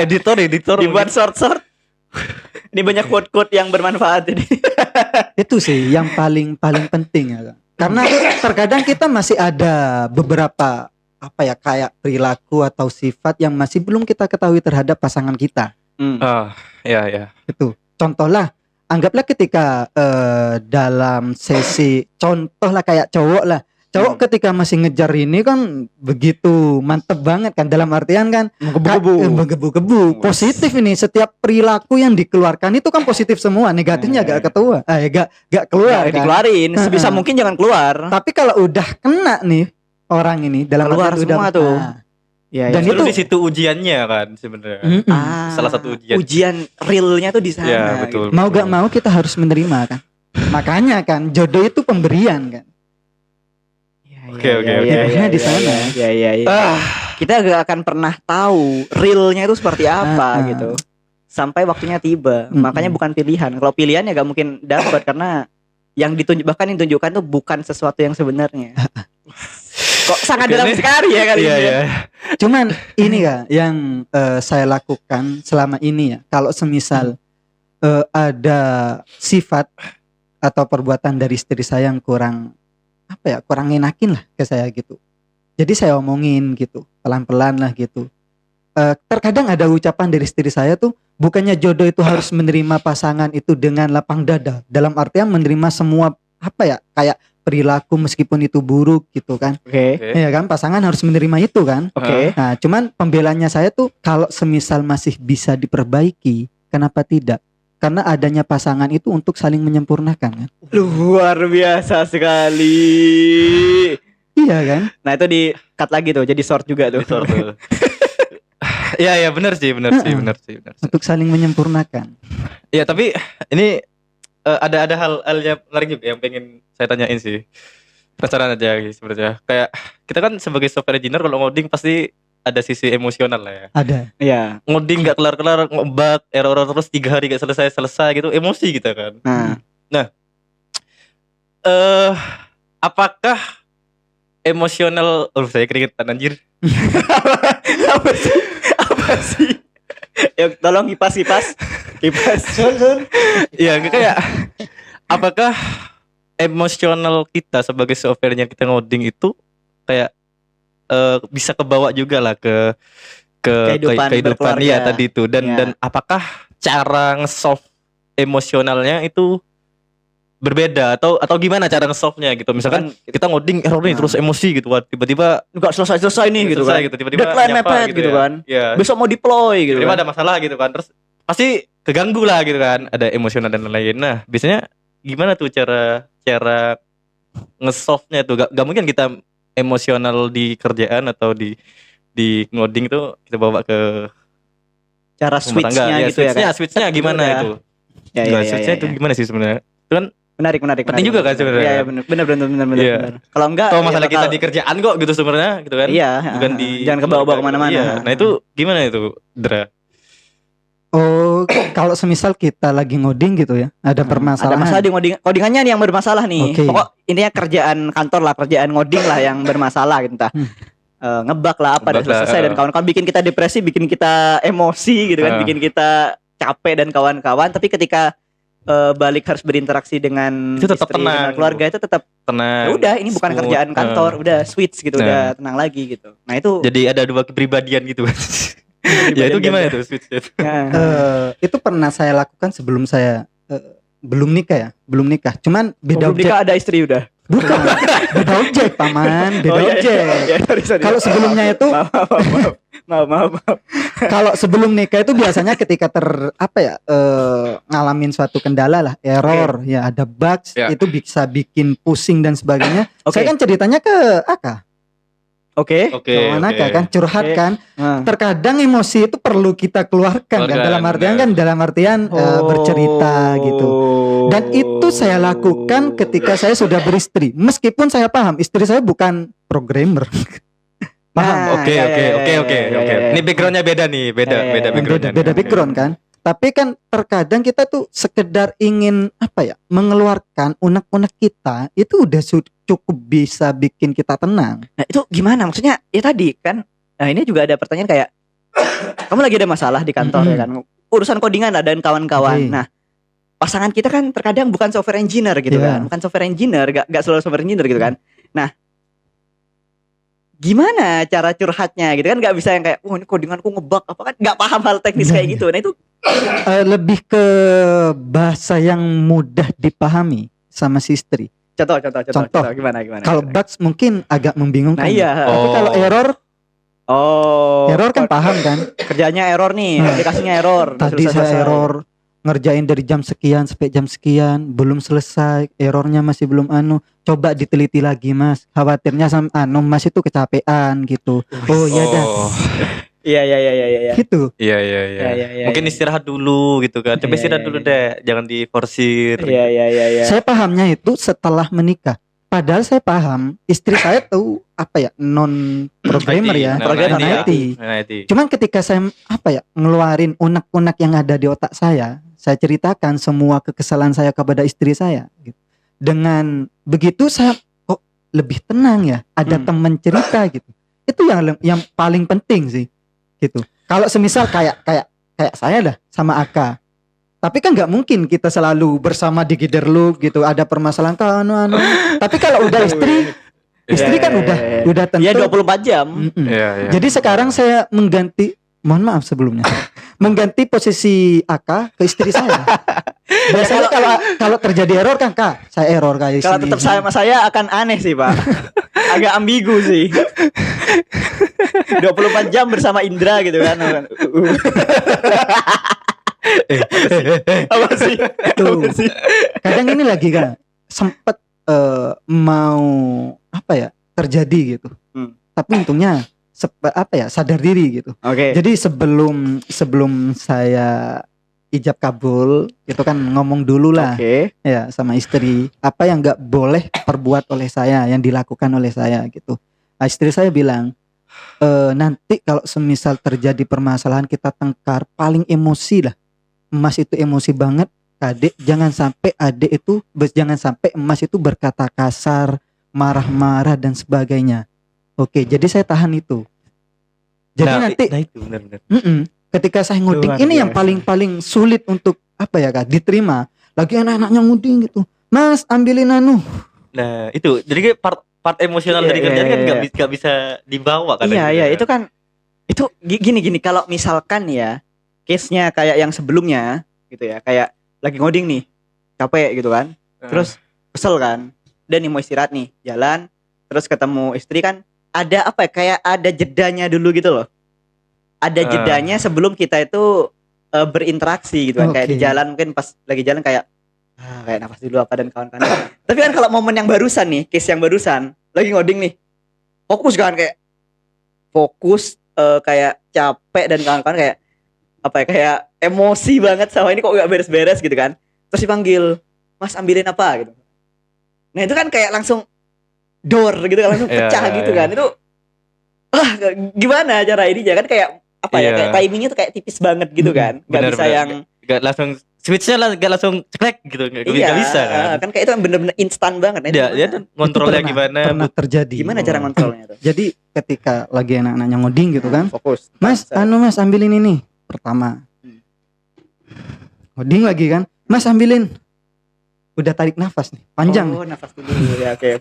[SPEAKER 3] editor
[SPEAKER 1] dibuat short. Ini banyak quote-quote yang bermanfaat jadi.
[SPEAKER 2] Itu sih yang paling penting ya. Karena terkadang kita masih ada beberapa apa ya, kayak perilaku atau sifat yang masih belum kita ketahui terhadap pasangan kita.
[SPEAKER 3] Ya.
[SPEAKER 2] Gitu. Contohlah, anggaplah ketika dalam sesi, contohlah kayak cowok lah. Cowok ketika masih ngejar ini kan begitu mantep banget kan, dalam artian kan menggebu-gebu. Positif ini, setiap perilaku yang dikeluarkan itu kan positif semua, negatifnya gak keluar kan.
[SPEAKER 1] Dikeluarin, sebisa mungkin jangan keluar.
[SPEAKER 2] Tapi kalau udah kena nih orang ini, dalam
[SPEAKER 1] keluar
[SPEAKER 2] artian
[SPEAKER 1] semua
[SPEAKER 2] udah,
[SPEAKER 1] tuh.
[SPEAKER 2] dan
[SPEAKER 3] itu
[SPEAKER 2] itu
[SPEAKER 3] di situ ujiannya kan sebenarnya. Salah satu ujian
[SPEAKER 1] realnya tuh di sana.
[SPEAKER 3] Ya, betul.
[SPEAKER 2] Mau gak mau kita harus menerima kan. Makanya kan jodoh itu pemberian kan.
[SPEAKER 3] Oke.
[SPEAKER 2] Di sana.
[SPEAKER 1] Kita gak akan pernah tahu realnya itu seperti apa gitu sampai waktunya tiba. Makanya bukan pilihan. Kalau pilihan ya gak mungkin dapat karena yang ditunjukkan tuh bukan sesuatu yang sebenarnya. Kok sangat dalam sekali ya kali ini.
[SPEAKER 2] Cuman ini ya yang saya lakukan selama ini ya. Kalau semisal ada sifat atau perbuatan dari istri saya yang kurang enakin lah ke saya gitu. Jadi saya omongin gitu, pelan-pelan lah gitu. Terkadang ada ucapan dari istri saya tuh, bukannya jodoh itu harus menerima pasangan itu dengan lapang dada. Dalam artian menerima semua kayak perilaku meskipun itu buruk gitu kan. Ya kan, pasangan harus menerima itu kan. Nah, cuman pembelanya saya tuh kalau semisal masih bisa diperbaiki, kenapa tidak? Karena adanya pasangan itu untuk saling menyempurnakan kan.
[SPEAKER 1] Luar biasa sekali.
[SPEAKER 2] Iya kan?
[SPEAKER 1] Nah itu di cut lagi tuh, jadi short juga tuh.
[SPEAKER 3] Iya benar sih.
[SPEAKER 2] Untuk saling menyempurnakan.
[SPEAKER 3] Ya tapi ini ada hal yang menarik juga yang pengen saya tanyain sih. Penasaran aja sebenarnya. Kayak kita kan sebagai software engineer kalau ngoding pasti ada sisi emosional lah ya.
[SPEAKER 2] Ada.
[SPEAKER 1] Iya.
[SPEAKER 3] Ngoding gak kelar-kelar, ngebug, error terus 3 hari gak selesai gitu, emosi gitu kan. Nah, apakah emosional? Saya keringetan anjir.
[SPEAKER 1] Apa sih? Ya, tolong kipas. Sun.
[SPEAKER 3] Iya, kayak apakah emosional kita sebagai softwarenya kita ngoding itu kayak bisa kebawa juga lah ke kehidupan ya tadi itu dan apakah cara nge-solve emosionalnya itu berbeda atau gimana cara nge-solve-nya gitu. Misalkan kita ngoding error nih terus emosi gitu kan. Tiba-tiba
[SPEAKER 1] enggak selesai nih gitu kan.
[SPEAKER 3] Tiba-tiba
[SPEAKER 1] deadline mepet gitu kan.
[SPEAKER 3] Ya.
[SPEAKER 1] Besok mau deploy gitu
[SPEAKER 3] tiba-tiba
[SPEAKER 1] kan.
[SPEAKER 3] ada masalah gitu kan. Terus pasti keganggu lah gitu kan. Ada emosional dan lain-lain. Nah, biasanya gimana tuh cara nge-solve-nya tuh? Gak mungkin kita emosional di kerjaan atau di ngoding itu kita bawa ke
[SPEAKER 1] cara switch-nya gitu ya.
[SPEAKER 3] Switch-nya gimana itu? Switch-nya itu gimana sih sebenarnya? Itu kan
[SPEAKER 1] menarik.
[SPEAKER 3] Penting juga kan sebenarnya.
[SPEAKER 1] Iya benar. Kalau enggak
[SPEAKER 3] kalau masalah kita di kerjaan kok gitu sebenarnya gitu kan.
[SPEAKER 1] Iya.
[SPEAKER 3] Bukan
[SPEAKER 1] jangan kebawa-bawa kemana-mana.
[SPEAKER 3] Iya. Nah itu gimana itu, Dra?
[SPEAKER 2] Oh, kalau semisal kita lagi ngoding gitu ya, ada permasalahan.
[SPEAKER 1] Ada masalah di codingannya nih yang bermasalah nih. Pokok intinya kerjaan kantor lah, kerjaan ngoding lah yang bermasalah gitu entah. Ngebug lah apa dan selesai dan kawan-kawan bikin kita depresi, bikin kita emosi gitu kan, bikin kita capek dan kawan-kawan. Tapi ketika balik harus berinteraksi dengan
[SPEAKER 3] itu tetap
[SPEAKER 1] istri,
[SPEAKER 3] tenang,
[SPEAKER 1] dengan keluarga itu tetap
[SPEAKER 3] tenang.
[SPEAKER 1] Ya udah ini bukan kerjaan kantor, udah switch gitu, udah tenang lagi gitu. Nah itu
[SPEAKER 3] jadi ada dua kepribadian gitu. Ya itu gimana tuh switch itu?
[SPEAKER 2] Itu pernah saya lakukan sebelum saya belum nikah. Cuman beda
[SPEAKER 1] objek. Nikah ada istri udah.
[SPEAKER 2] Bukan. Beda objek, Paman. Beda objek. Kalau sebelumnya itu
[SPEAKER 1] maaf.
[SPEAKER 2] Kalau sebelum nikah itu biasanya ketika ngalamin suatu kendala lah, error, ya ada bugs, itu bisa bikin pusing dan sebagainya. Saya kan ceritanya ke Aka.
[SPEAKER 1] Oke.
[SPEAKER 2] Kan curhat kan. Terkadang emosi itu perlu kita keluarkan kan, dalam artian bercerita gitu. Dan itu saya lakukan ketika saya sudah beristri. Meskipun saya paham istri saya bukan programmer. Paham?
[SPEAKER 3] Oke. Ini backgroundnya beda nih, beda
[SPEAKER 2] background kan. Tapi kan terkadang kita tuh sekedar ingin mengeluarkan unek-unek kita, itu udah cukup bisa bikin kita tenang.
[SPEAKER 1] Nah itu gimana maksudnya? Ya tadi kan, nah ini juga ada pertanyaan kayak kamu lagi ada masalah di kantor ya kan, urusan codingan lah dan kawan-kawan. Nah pasangan kita kan terkadang bukan software engineer gitu kan, bukan software engineer, gak selalu software engineer gitu kan. Nah gimana cara curhatnya gitu kan, nggak bisa yang kayak ini codinganku ngebug apa kan, nggak paham hal teknis kayak gitu. Nah itu
[SPEAKER 2] Lebih ke bahasa yang mudah dipahami sama si istri.
[SPEAKER 1] contoh gimana
[SPEAKER 2] Kalau
[SPEAKER 1] gimana.
[SPEAKER 2] bugs mungkin agak membingungkan.
[SPEAKER 1] Nah iya.
[SPEAKER 2] Tapi kalau error kan paham kan.
[SPEAKER 1] Kerjanya error nih, aplikasinya error.
[SPEAKER 2] Tadi saya error ngerjain dari jam sekian sampai jam sekian belum selesai, errornya masih belum coba diteliti lagi mas, khawatirnya mas itu kecapean gitu. Oh iya dah.
[SPEAKER 1] Iya.
[SPEAKER 2] Gitu.
[SPEAKER 3] Iya. Mungkin
[SPEAKER 1] iya.
[SPEAKER 3] istirahat dulu gitu kan. Coba
[SPEAKER 1] Iya,
[SPEAKER 3] istirahat
[SPEAKER 1] iya,
[SPEAKER 3] dulu
[SPEAKER 1] iya.
[SPEAKER 3] deh, jangan diforsir.
[SPEAKER 1] Iya.
[SPEAKER 2] Saya pahamnya itu setelah menikah. Padahal saya paham istri saya tuh non programmer ya,
[SPEAKER 1] Programmer
[SPEAKER 2] non IT.
[SPEAKER 3] IT.
[SPEAKER 2] Cuman ketika saya ngeluarin unek-unek yang ada di otak saya ceritakan semua kekesalan saya kepada istri saya gitu. Dengan begitu saya kok lebih tenang ya, ada teman cerita gitu. Itu yang paling penting sih gitu. Kalau semisal kayak saya dah sama Aka. Tapi kan nggak mungkin kita selalu bersama di Giderlook gitu, ada permasalahan Tapi kalau udah istri kan udah tentu.
[SPEAKER 1] Iya 24 jam.
[SPEAKER 3] Iya.
[SPEAKER 2] Jadi sekarang saya mohon maaf sebelumnya, mengganti posisi Aka ke istri saya. Biasanya kalau terjadi error kan Kak, saya error kayak
[SPEAKER 1] Kalau tetap sama saya akan aneh sih Pak. Agak ambigu sih. 24 jam bersama Indra gitu kan. Apa sih?
[SPEAKER 2] Kadang ini lagi kan sempet mau terjadi gitu. Tapi untungnya sadar diri gitu.
[SPEAKER 1] Oke.
[SPEAKER 2] Jadi sebelum saya ijab kabul itu kan ngomong dulu lah. Ya sama istri apa yang nggak boleh perbuat oleh saya, yang dilakukan oleh saya gitu. Istri saya bilang nanti kalau semisal terjadi permasalahan kita tengkar, paling emosi lah. Emas itu emosi banget, adik jangan sampai emas itu berkata kasar, marah-marah dan sebagainya. Oke, jadi saya tahan itu. Jadi nanti
[SPEAKER 3] itu benar.
[SPEAKER 2] ketika saya ngoding ini yang paling sulit untuk Kak diterima. Lagi anak-anaknya ngoding gitu. Mas, ambilin
[SPEAKER 3] Nah, itu. Jadi part emosional dari kerjaan kan nggak bisa dibawa kan.
[SPEAKER 1] Iya, itu kan itu gini kalau misalkan ya case-nya kayak yang sebelumnya gitu ya, kayak lagi ngoding nih, capek gitu kan. Terus kesel kan. Dan nih mau istirahat nih, jalan, terus ketemu istri kan ada kayak ada jedanya dulu gitu loh. Ada jedanya sebelum kita itu berinteraksi gitu kan. Kayak di jalan mungkin pas lagi jalan kayak nafas dulu apa dan kawan-kawan. Tapi kan kalau momen yang barusan nih, case yang barusan, lagi ngoding nih. Fokus kan kayak kayak capek dan kawan-kawan kayak kayak emosi banget sama ini kok gak beres-beres gitu kan. Terus dipanggil, Mas ambilin apa gitu. Nah itu kan kayak langsung door gitu kan, langsung pecah gitu kan. Itu gimana cara ini kan kayak kayak timingnya tuh kayak tipis banget gitu kan. Gak bisa yang
[SPEAKER 3] gak langsung switchnya gak langsung ceklek gitu, gak bisa
[SPEAKER 1] kan kayak itu bener-bener instan banget.
[SPEAKER 3] Dia kontrolnya
[SPEAKER 2] pernah terjadi.
[SPEAKER 1] Gimana cara ngontrolnya tuh?
[SPEAKER 2] Jadi ketika lagi anak-anaknya ngoding gitu kan,
[SPEAKER 1] fokus.
[SPEAKER 2] Mas ambilin ini. Pertama ngoding lagi kan, Mas ambilin. Udah tarik nafas nih, panjang.
[SPEAKER 1] Oh, nafas dulu ya. Oke.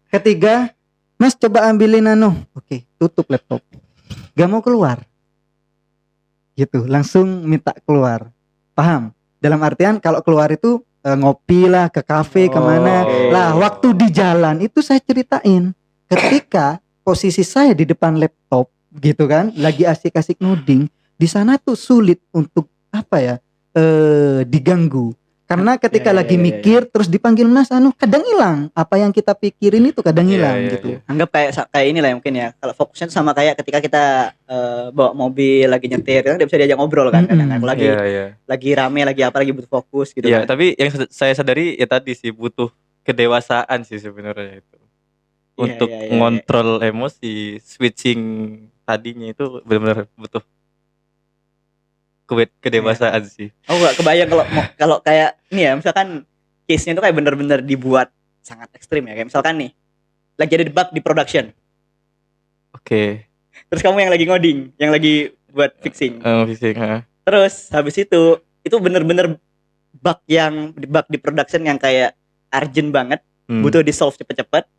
[SPEAKER 2] Ketiga, Mas coba ambilin Oke, tutup laptop. Gak mau keluar. Gitu, langsung minta keluar. Paham? Dalam artian kalau keluar itu ngopi lah, ke kafe, kemana. Lah, waktu di jalan itu saya ceritain. Ketika posisi saya di depan laptop gitu kan, lagi asik-asik ngoding, di sana tuh sulit untuk diganggu. Karena ketika lagi mikir terus dipanggil Mas kadang hilang. Apa yang kita pikirin itu kadang hilang gitu.
[SPEAKER 1] Anggap kayak inilah mungkin ya. Kalau fokusnya tuh sama kayak ketika kita bawa mobil lagi nyetir, kan bisa diajak ngobrol kan. Kadang lagi rame, lagi butuh fokus gitu kan.
[SPEAKER 3] Tapi yang saya sadari ya tadi sih butuh kedewasaan sih sebenarnya itu. Untuk ngontrol emosi, switching tadinya itu benar-benar butuh kedewasaan sih.
[SPEAKER 1] Oh gak kebayang kalau kayak ini ya, misalkan case-nya itu kayak bener-bener dibuat sangat ekstrim ya. Kayak misalkan nih lagi ada bug di production.
[SPEAKER 3] Oke.
[SPEAKER 1] Terus kamu yang lagi ngoding, yang lagi buat fixing. Terus habis itu bener-bener bug di production yang kayak urgent banget, butuh di solve cepet-cepet.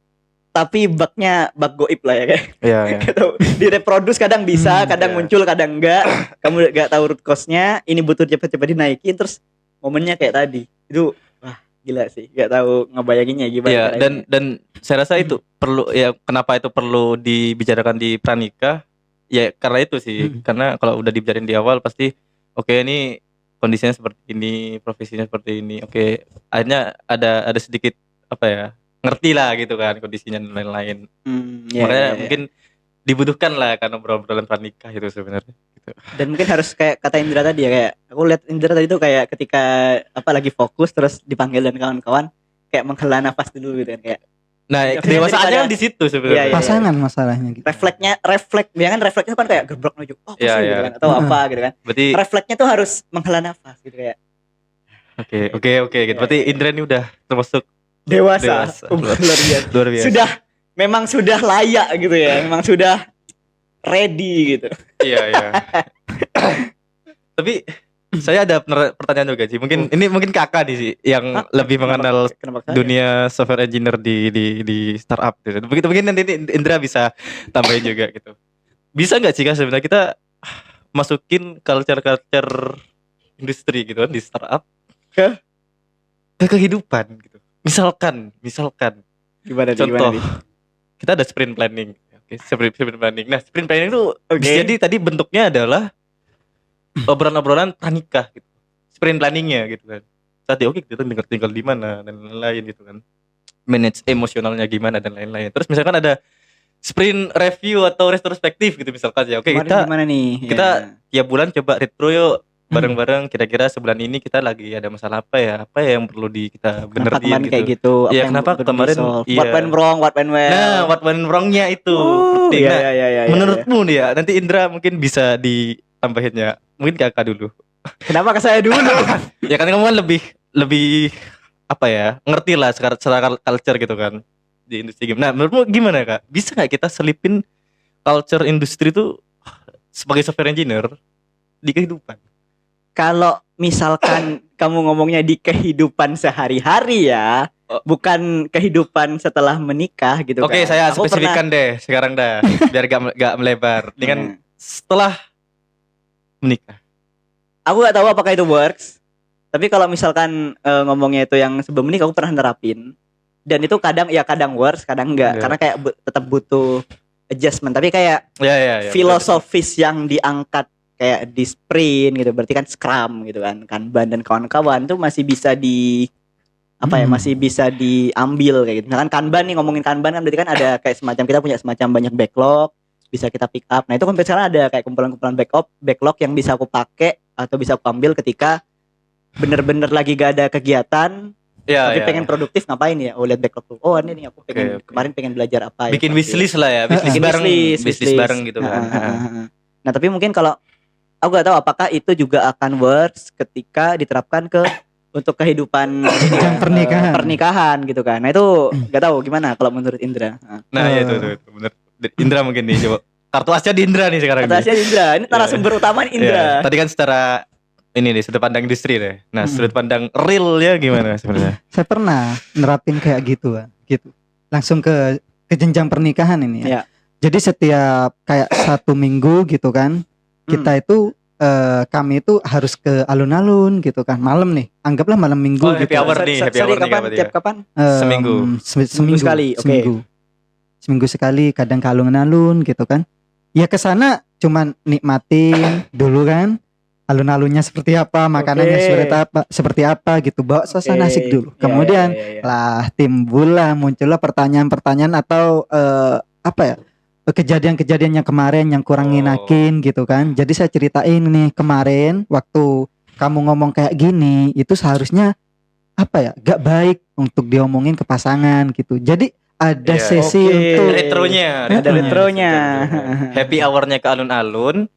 [SPEAKER 1] tapi bugnya bug goib lah ya kayak.
[SPEAKER 3] Iya, iya.
[SPEAKER 1] Gak tahu, direproduce kadang bisa, kadang
[SPEAKER 3] Iya.
[SPEAKER 1] muncul, kadang enggak. Kamu gak tahu root cause-nya, ini butuh cepet-cepet dinaikin, terus momennya kayak tadi. Itu wah gila sih, gak tahu ngebayanginnya gimana.
[SPEAKER 3] Iya,
[SPEAKER 1] caranya.
[SPEAKER 3] dan saya rasa itu perlu ya, kenapa itu perlu dibicarakan di pranikah? Ya karena itu sih. Karena kalau udah dibicarain di awal pasti oke, ini kondisinya seperti ini, profesinya seperti ini. Oke, akhirnya ada sedikit apa ya? Ngerti lah gitu kan kondisinya dan lain-lain.
[SPEAKER 1] Iya,
[SPEAKER 3] Makanya
[SPEAKER 1] iya, iya.
[SPEAKER 3] mungkin dibutuhkan lah karena obrolan pranikah itu sebenarnya gitu.
[SPEAKER 1] Dan mungkin harus kayak kata Indra tadi ya, kayak aku lihat Indra tadi tuh kayak ketika apa lagi fokus terus dipanggil dan kawan-kawan kayak menghela nafas dulu gitu kan, kayak
[SPEAKER 3] Nah,
[SPEAKER 1] Ya,
[SPEAKER 3] kedewasaannya
[SPEAKER 1] daripada-
[SPEAKER 3] kan di situ
[SPEAKER 1] Iya,
[SPEAKER 3] sebenarnya.
[SPEAKER 1] iya.
[SPEAKER 2] Pasangan masalahnya gitu.
[SPEAKER 1] refleks ya kan, refleksnya kan kayak gerbrak menuju oh
[SPEAKER 3] Iya,
[SPEAKER 1] gitu
[SPEAKER 3] iya.
[SPEAKER 1] kan, atau apa gitu kan.
[SPEAKER 3] Berarti
[SPEAKER 1] Refleksnya tuh harus menghela nafas gitu kayak
[SPEAKER 3] oke gitu. Berarti
[SPEAKER 1] Iya, iya.
[SPEAKER 3] Indra ini udah termasuk
[SPEAKER 1] dewasa.
[SPEAKER 3] Dewasa.
[SPEAKER 1] Luar biasa.
[SPEAKER 3] luar biasa.
[SPEAKER 1] Memang sudah layak gitu ya, memang sudah ready gitu.
[SPEAKER 3] Iya. Tapi saya ada pertanyaan juga sih. Mungkin kakak nih sih yang
[SPEAKER 1] Hah?
[SPEAKER 3] lebih mengenal
[SPEAKER 1] Kenapa saya?
[SPEAKER 3] dunia software engineer di startup gitu. Begitu mungkin nanti Indra bisa tambahin juga gitu. Bisa nggak sih Kak sebenarnya kita masukin culture industri gitu kan di startup ke kehidupan gitu. Misalkan
[SPEAKER 1] Gimana
[SPEAKER 3] contoh
[SPEAKER 1] nih?
[SPEAKER 3] kita ada sprint planning. Oke, sprint planning. Nah, sprint planning itu
[SPEAKER 1] Oke.
[SPEAKER 3] bisa jadi tadi bentuknya adalah obrolan-obrolan pranikah gitu. Sprint planningnya gitu kan. Tadi oke kita tinggal di mana dan lain-lain gitu kan. Manage emosionalnya gimana dan lain-lain. Terus misalkan ada sprint review atau retrospektif gitu misalkan ya. Oke,
[SPEAKER 1] Kemarin
[SPEAKER 3] kita
[SPEAKER 1] gimana nih?
[SPEAKER 3] kita- tiap bulan coba retro yuk bareng-bareng, kira-kira sebulan ini kita lagi ada masalah apa ya yang perlu kita
[SPEAKER 1] Kenapa
[SPEAKER 3] benerin
[SPEAKER 1] kemarin
[SPEAKER 3] gitu.
[SPEAKER 1] kayak gitu? Apa
[SPEAKER 3] Iya,
[SPEAKER 1] yang
[SPEAKER 3] kenapa
[SPEAKER 1] perlu
[SPEAKER 3] kemarin-
[SPEAKER 1] di-solve?
[SPEAKER 3] iya.
[SPEAKER 1] What went wrong, what went well?
[SPEAKER 3] Nah, what went wrong-nya itu
[SPEAKER 1] Oh,
[SPEAKER 3] penting.
[SPEAKER 1] iya,
[SPEAKER 3] Nah,
[SPEAKER 1] iya, iya, iya,
[SPEAKER 3] menurutmu nih ya, nanti Indra mungkin bisa ditambahinnya. Mungkin kakak dulu.
[SPEAKER 1] iya. Kenapa ke saya dulu?
[SPEAKER 3] Ya kan kamu kan lebih apa ya, ngerti lah secara culture gitu kan di industri game. Nah, menurutmu gimana Kak? Bisa nggak kita selipin culture industri itu sebagai software engineer di kehidupan?
[SPEAKER 1] Kalau misalkan kamu ngomongnya di kehidupan sehari-hari ya,
[SPEAKER 3] Oh.
[SPEAKER 1] bukan kehidupan setelah menikah gitu
[SPEAKER 3] Oke,
[SPEAKER 1] kan.
[SPEAKER 3] saya
[SPEAKER 1] Aku
[SPEAKER 3] spesifikkan deh sekarang dah, biar gak melebar. Ini kan
[SPEAKER 1] Hmm.
[SPEAKER 3] setelah menikah.
[SPEAKER 1] Aku gak tahu apakah itu works. Tapi kalau misalkan ngomongnya itu yang sebelum menikah, aku pernah nerapin. Dan itu kadang works, kadang enggak.
[SPEAKER 3] Iya.
[SPEAKER 1] Karena kayak tetap butuh adjustment. Tapi kayak
[SPEAKER 3] Ya.
[SPEAKER 1] filosofis yang diangkat kayak di sprint gitu, berarti kan Scrum gitu kan, Kanban dan kawan-kawan tuh masih bisa masih bisa diambil kayak gitu. Misalkan Kanban nih, ngomongin Kanban kan berarti kan ada kayak semacam, kita punya semacam banyak backlog bisa kita pick up. Nah, itu kan sekarang ada kayak kumpulan-kumpulan backlog yang bisa aku pakai atau bisa aku ambil ketika bener-bener lagi gak ada kegiatan
[SPEAKER 3] Ya,
[SPEAKER 1] tapi pengen produktif, ngapain ya? Oh, lihat backlog tuh. Oh, ini nih aku pengen
[SPEAKER 3] Oke.
[SPEAKER 1] kemarin pengen belajar apa ya.
[SPEAKER 3] Bikin
[SPEAKER 1] Oke.
[SPEAKER 3] wishlist lah ya, bisnis
[SPEAKER 1] Bikin
[SPEAKER 3] bareng,
[SPEAKER 1] wishlist.
[SPEAKER 3] bisnis bareng gitu kan.
[SPEAKER 1] Nah, tapi mungkin kalau aku gak tahu apakah itu juga akan works ketika diterapkan ke untuk kehidupan
[SPEAKER 2] Jenjang pernikahan.
[SPEAKER 1] pernikahan gitu kan. Nah, itu gak tahu gimana kalau menurut Indra.
[SPEAKER 3] Nah, ya itu bener. Indra mungkin nih coba. Kartu asnya di Indra nih sekarang. nih.
[SPEAKER 1] Atasnya Indra, ini narasumber utama nih Indra.
[SPEAKER 3] Ya, tadi kan secara ini nih sudut pandang industri deh. Nah, sudut pandang realnya gimana sebenarnya?
[SPEAKER 2] Saya pernah nerapin kayak gitu kan, gitu. Langsung ke jenjang pernikahan ini ya.
[SPEAKER 1] Iya.
[SPEAKER 2] Jadi setiap kayak 1 minggu gitu kan, kita itu kami itu harus ke alun-alun gitu kan, malam nih. Anggaplah malam minggu
[SPEAKER 3] Oh,
[SPEAKER 2] gitu.
[SPEAKER 3] happy hour nih, happy
[SPEAKER 1] Sorry,
[SPEAKER 3] hour nih
[SPEAKER 1] kapan?
[SPEAKER 3] berarti ya.
[SPEAKER 1] Tiap kapan?
[SPEAKER 3] Seminggu.
[SPEAKER 2] Seminggu
[SPEAKER 1] sekali, oke.
[SPEAKER 2] Seminggu sekali, kadang ke alun-alun gitu kan. Ya ke sana cuman nikmatin dulu kan. Alun-alunnya seperti apa, makanannya
[SPEAKER 1] Oke.
[SPEAKER 2] seperti apa gitu. Bawa suasana
[SPEAKER 1] Oke.
[SPEAKER 2] asik dulu.
[SPEAKER 1] Iya,
[SPEAKER 2] Kemudian
[SPEAKER 1] iya, iya, iya.
[SPEAKER 2] lah muncullah pertanyaan-pertanyaan atau apa ya, kejadian-kejadian yang kemarin yang kurang
[SPEAKER 3] Oh.
[SPEAKER 2] ngenakin gitu kan. Jadi saya ceritain nih, kemarin waktu kamu ngomong kayak gini itu seharusnya apa ya, gak baik untuk diomongin ke pasangan gitu. Jadi ada
[SPEAKER 3] Iya.
[SPEAKER 2] sesi
[SPEAKER 1] Oke.
[SPEAKER 2] untuk
[SPEAKER 3] Retronya,
[SPEAKER 1] Ada retronya.
[SPEAKER 3] Happy hournya ke alun-alun